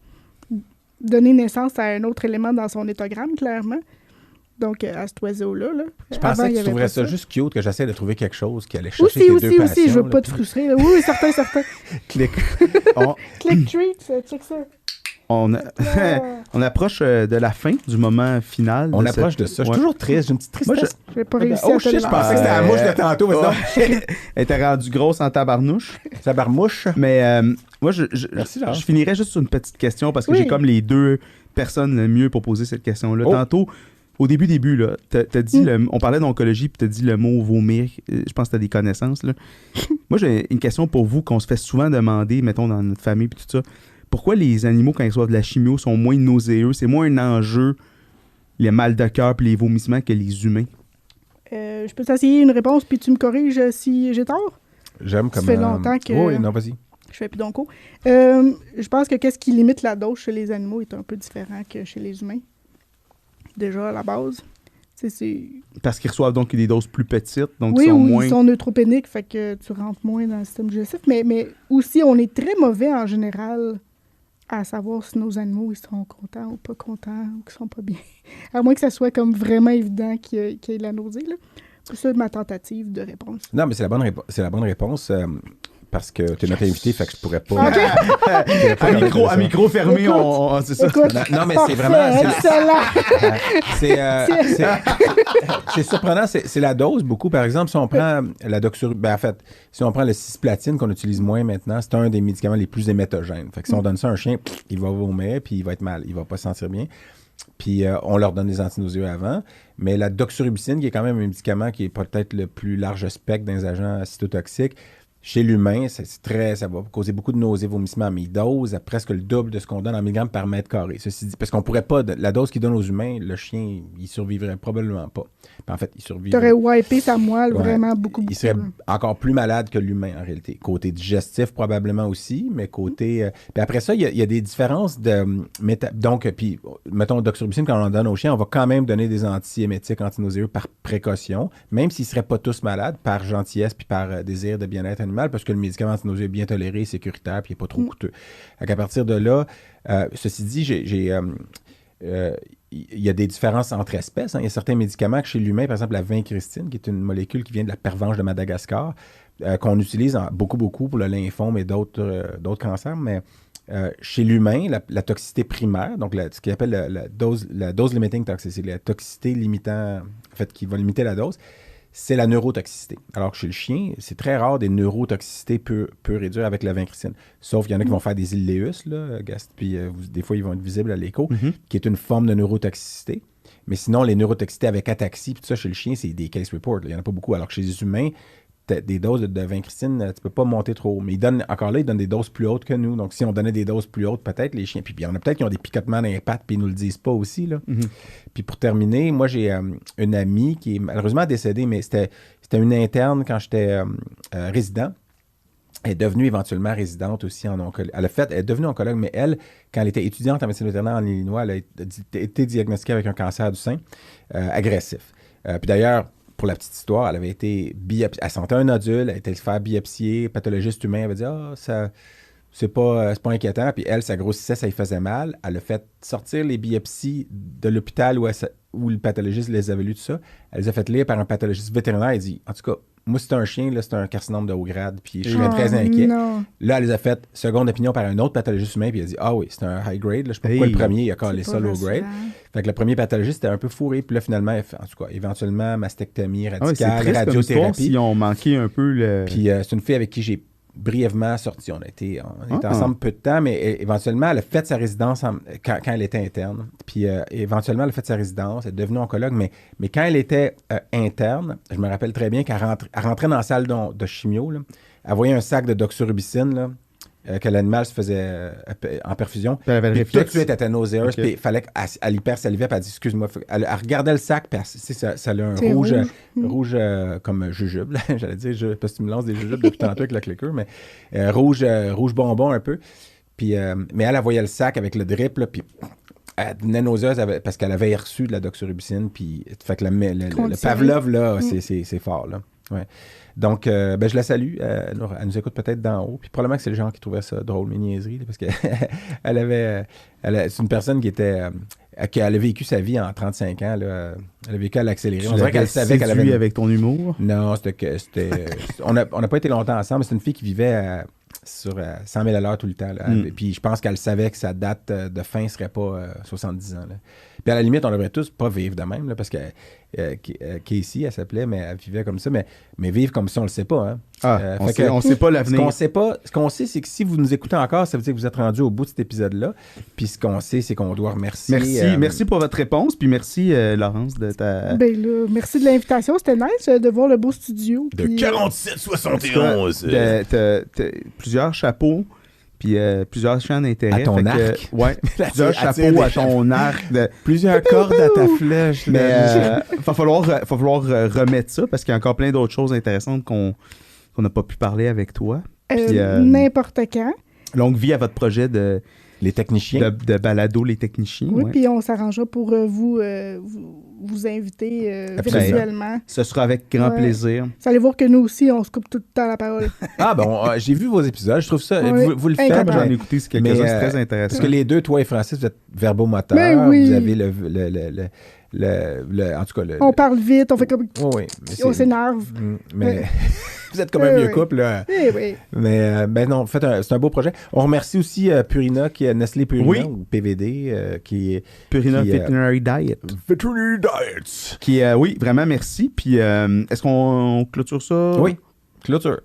donner naissance à un autre élément dans son étogramme, clairement. Donc, à cet oiseeau-là. Là. Je pensais que tu trouverais ça juste cute, que j'essaie de trouver quelque chose qui allait chercher tes 2 passions. Aussi, je veux pas te frustrer. Là. Oui, certain. Click. Click treat, check ça. On approche de la fin, du moment final. On approche de ça. Je suis toujours triste, j'ai une petite tristesse. Je vais pas réussir Oh à te shit, je pensais que c'était la mouche de tantôt. Mais non. Elle était rendue grosse en tabarnouche. Tabarmouche. Mais moi, Merci, Jean. je finirais juste sur une petite question parce que j'ai comme les 2 personnes le mieux pour poser cette question-là. Tantôt, au début, là, t'as dit on parlait d'oncologie puis t'as dit le mot vomir. Je pense que t'as des connaissances, là. Moi, j'ai une question pour vous qu'on se fait souvent demander, mettons, dans notre famille puis tout ça. Pourquoi les animaux, quand ils reçoivent de la chimio, sont moins nauséeux? C'est moins un enjeu, les mal de cœur puis les vomissements que les humains? Je peux t'essayer une réponse puis tu me corriges si j'ai tort? J'aime comme... Ça fait longtemps que... Oui, non, vas-y. Je fais plus d'onco. Je pense que qu'est-ce qui limite la dose chez les animaux est un peu différent que chez les humains. Déjà, à la base. C'est... Parce qu'ils reçoivent donc des doses plus petites, donc oui, ils sont moins... ils sont neutropéniques, fait que tu rentres moins dans le système digestif. Mais aussi, on est très mauvais en général à savoir si nos animaux ils seront contents ou pas contents ou qu'ils sont pas bien. À moins que ça soit comme vraiment évident qu'il y ait de la nausée. Là. C'est ça ma tentative de réponse. Non, mais c'est la bonne réponse. Parce que tu es notre invité, fait que je pourrais pas... à micro fermé, c'est ça. Écoute, non, mais c'est vraiment... excellent! C'est surprenant, c'est la dose, beaucoup. Par exemple, si on prend la doxorubicine... en fait, si on prend le cisplatine, qu'on utilise moins maintenant, c'est un des médicaments les plus hémétogènes. Fait que si on donne ça à un chien, il va vomir, puis il va être mal, il va pas se sentir bien. Puis on leur donne des antinauséeux avant. Mais la doxorubicine, qui est quand même un médicament qui est peut-être le plus large spectre des agents cytotoxiques, Chez l'humain, ça va causer beaucoup de nausées, vomissements, mais il dose à presque le double de ce qu'on donne en milligrammes par mètre carré. Ceci dit, parce qu'on pourrait pas, la dose qu'il donne aux humains, le chien, il survivrait probablement pas. En fait, il survivrait. T'aurais wipé sa moelle vraiment beaucoup. Il serait encore plus malade que l'humain, en réalité. Côté digestif, probablement aussi, mais côté... Puis après ça, il y a des différences de... Donc, puis, mettons, doxorubicine, quand on en donne aux chiens, on va quand même donner des antiémétiques, antinauséeux par précaution, même s'ils ne seraient pas tous malades, par gentillesse puis par désir de bien-être animal, parce que le médicament antinauséeux est bien toléré, sécuritaire, puis il n'est pas trop coûteux. Donc, à partir de là, ceci dit, il y a des différences entre espèces. Hein. Il y a certains médicaments que chez l'humain, par exemple la vincristine, qui est une molécule qui vient de la pervenche de Madagascar, qu'on utilise beaucoup pour le lymphome et d'autres cancers, mais chez l'humain, la toxicité primaire, donc ce qu'on appelle la dose limiting toxicity, c'est la toxicité limitant, en fait, qui va limiter la dose, c'est la neurotoxicité. Alors que chez le chien, c'est très rare des neurotoxicités peut réduire avec la vincristine. Sauf qu'il y en a qui vont faire des ileus, là, puis des fois, ils vont être visibles à l'écho, qui est une forme de neurotoxicité. Mais sinon, les neurotoxicités avec ataxie, puis tout ça, chez le chien, c'est des case reports. Il n'y en a pas beaucoup. Alors que chez les humains, des doses de vincristine, tu ne peux pas monter trop haut. Mais ils donnent des doses plus hautes que nous. Donc, si on donnait des doses plus hautes, peut-être, les chiens. Puis il y en a peut-être qui ont des picotements dans les pattes, puis ils ne nous le disent pas aussi, là. Puis pour terminer, moi, j'ai une amie qui est malheureusement décédée, mais c'était une interne quand j'étais résident. Elle est devenue éventuellement résidente aussi en oncologie. Elle est devenue oncologue, mais elle, quand elle était étudiante en médecine vétérinaire en Illinois, elle a été diagnostiquée avec un cancer du sein agressif. Puis d'ailleurs, pour la petite histoire, elle avait été elle sentait un nodule, elle était se faire biopsier, pathologiste humain, elle avait dit « Ah, ça, c'est pas inquiétant ». Puis elle, ça grossissait, ça lui faisait mal. Elle a fait sortir les biopsies de l'hôpital où le pathologiste les avait lues, tout ça. Elle les a fait lire par un pathologiste vétérinaire. Elle dit « En tout cas, moi, c'est un chien, là, c'est un carcinome de haut grade, puis je suis très inquiet. » Là, elle les a fait seconde opinion par un autre pathologiste humain, puis elle a dit « Ah oui, c'est un high grade, là, je sais pas pourquoi le premier, il a collé ça low grade. » Fait que le premier pathologiste était un peu fourré, puis là, finalement, en tout cas, éventuellement, mastectomie radicale, radiothérapie. Ils ont manqué un peu le... Puis c'est une fille avec qui j'ai brièvement sorti. On était ensemble peu de temps, mais éventuellement, elle a fait sa résidence quand elle était interne. Puis éventuellement, elle a fait sa résidence, elle est devenue oncologue, mais quand elle était interne, je me rappelle très bien qu'elle rentrait dans la salle de chimio, là, elle voyait un sac de doxorubicine, là, que l'animal se faisait en perfusion. Puis elle avait le réflexe. Tout de suite, elle était nauséeuse, puis il fallait qu'elle hypersalivait, puis elle dit « Excuse-moi ». Elle regardait le sac, puis ça a un rouge comme jujube, j'allais dire, parce que tu me lances des jujubes depuis tantôt avec le clicker, mais rouge bonbon un peu. Puis, mais elle voyait le sac avec le drip, là, puis elle devenait nauséeuse parce qu'elle avait reçu de la doxorubicine, puis fait que le Pavlov, là, c'est fort, là. Ouais. Donc, je la salue. Elle nous écoute peut-être d'en haut. Puis probablement que c'est le genre qui trouvait ça drôle, mes niaiseries, parce que c'est une personne qui a vécu sa vie en 35 ans. Là. Elle a vécu à l'accéléré. On dirait qu'elle savait qu'elle avait... avec ton humour? Non, on n'a pas été longtemps ensemble. C'est une fille qui vivait sur 100 000 à l'heure tout le temps. Là. Puis je pense qu'elle savait que sa date de fin ne serait pas 70 ans. Là. Puis à la limite, on devrait tous pas vivre de même, là, parce que Casey, elle s'appelait, mais elle vivait comme ça. Mais vivre comme ça, on le sait pas. Hein? On sait pas l'avenir. Ce qu'on sait, c'est que si vous nous écoutez encore, ça veut dire que vous êtes rendu au bout de cet épisode-là. Puis ce qu'on sait, c'est qu'on doit remercier... Merci pour votre réponse. Puis merci, Laurence, de ta... Ben là, merci de l'invitation. C'était nice de voir le beau studio. De 4771. T'as plusieurs chapeaux. Puis plusieurs champs d'intérêt. À ton arc. Ouais, plusieurs chapeaux à ton arc. Plusieurs cordes à ta flèche. Mais il va falloir remettre ça parce qu'il y a encore plein d'autres choses intéressantes qu'on n'a pas pu parler avec toi. N'importe quand. Longue vie à votre projet de... Les techniciens. De balado, les techniciens. Oui, puis on s'arrangera pour vous inviter virtuellement. Ce sera avec grand plaisir. Vous allez voir que nous aussi, on se coupe tout le temps la parole. Ah bon, j'ai vu vos épides. Je trouve ça... Vous le faites. J'en ai écouté, c'est quelque chose de très intéressant. Parce que les deux, toi et Francis, vous êtes verbomoteurs. Ben oui. Vous avez en tout cas... On parle vite, on fait comme... Oui, on s'énerve. Mais... Vous êtes comme un vieux couple, là. Oui. Mais non, c'est un beau projet. On remercie aussi Purina, qui est Nestlé Purina, ou PVD, qui est... Purina Veterinary Diet. Veterinary Diets. Qui oui, vraiment merci. Puis, est-ce qu'on clôture ça? Oui, clôture.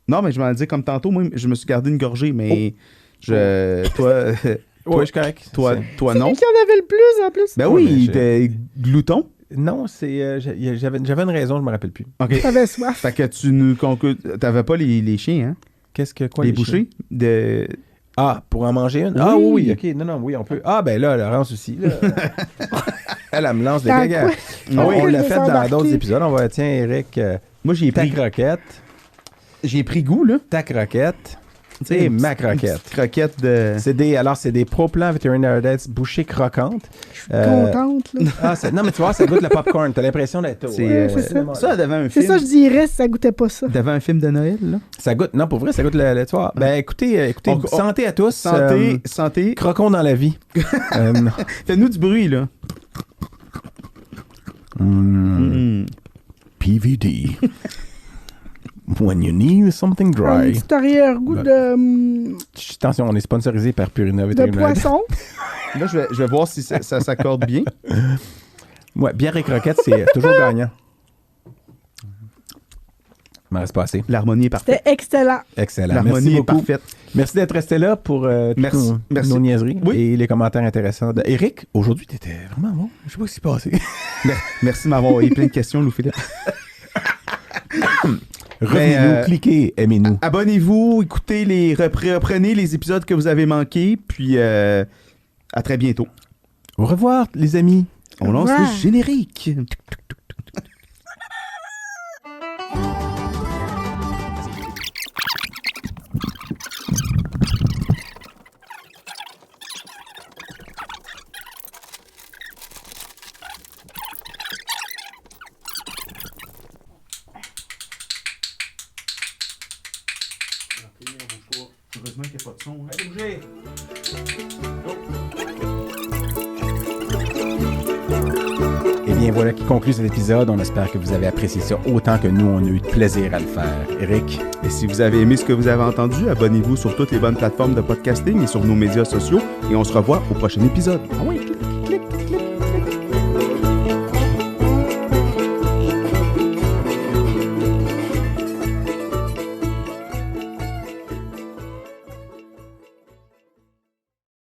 Non, mais je m'en dis comme tantôt, moi, je me suis gardé une gorgée, mais toi... Oui, je suis correct. Toi non. C'est lui qui en avait le plus, en plus. Ben oui, il était glouton. Non, j'avais une raison, je me rappelle plus. OK. T'avais soif. Fait que tu nous t'avais pas les chiens, hein? Quoi, les chiens? bouchées? Ah, pour en manger une? Oui. Ah oui, OK. Non, oui, on peut. Ah, ben là, Laurence aussi. Là. Elle me lance des Dans gagas. quoi? On Oui, l'a je fait me sens dans d'autres embarquée. épisodes. On va, tiens, Eric, Moi, j'ai pris goût, là. ta croquette Tu sais, et une ma petite- une croquette. petite croquette de... C'est des Pro-Plan Veterinary Diets bouchées croquantes. Je suis contente, là. Non, mais tu vois, ça goûte le popcorn. T'as l'impression d'être au... C'est c'est ça. ça, devant un C'est film. ça, je dirais, si ça goûtait pas ça. Devant un film de Noël, là. Ça goûte... Non, pour vrai, ça goûte le tu vois. Ben, écoutez, santé à tous. Santé. Croquons dans la vie. Fais-nous du bruit, là. PVD. When you need something Un dry. petit arrière-goût Attention, on est sponsorisé par Purina de Veterinary. poisson. Là, je vais voir si ça s'accorde bien. Ouais, bière et croquette, c'est toujours gagnant. Il m'en reste pas assez. L'harmonie est parfaite. C'était excellent. Excellent. L'harmonie Merci est beaucoup. parfaite. Merci d'être resté là pour toutes Merci. nos niaiseries Oui. et les commentaires intéressants. Eric, aujourd'hui, t'étais vraiment bon. Je sais pas ce qui s'est passé. Merci de m'avoir envoyé plein de questions, Louis-Philippe. Revenez-nous, cliquez, aimez-nous. Abonnez-vous, écoutez reprenez les épisodes que vous avez manqués, puis à très bientôt. Au revoir, les amis. On lance Ouais. le générique. Heureusement qu'il n'y a pas de son. Et bien voilà qui conclut cet épisode. On espère que vous avez apprécié ça autant que nous, on a eu de plaisir à le faire. Eric, Et si vous avez aimé ce que vous avez entendu, abonnez-vous sur toutes les bonnes plateformes de podcasting et sur nos médias sociaux. Et on se revoit au prochain épisode. Ah oui, clic, clic, clic.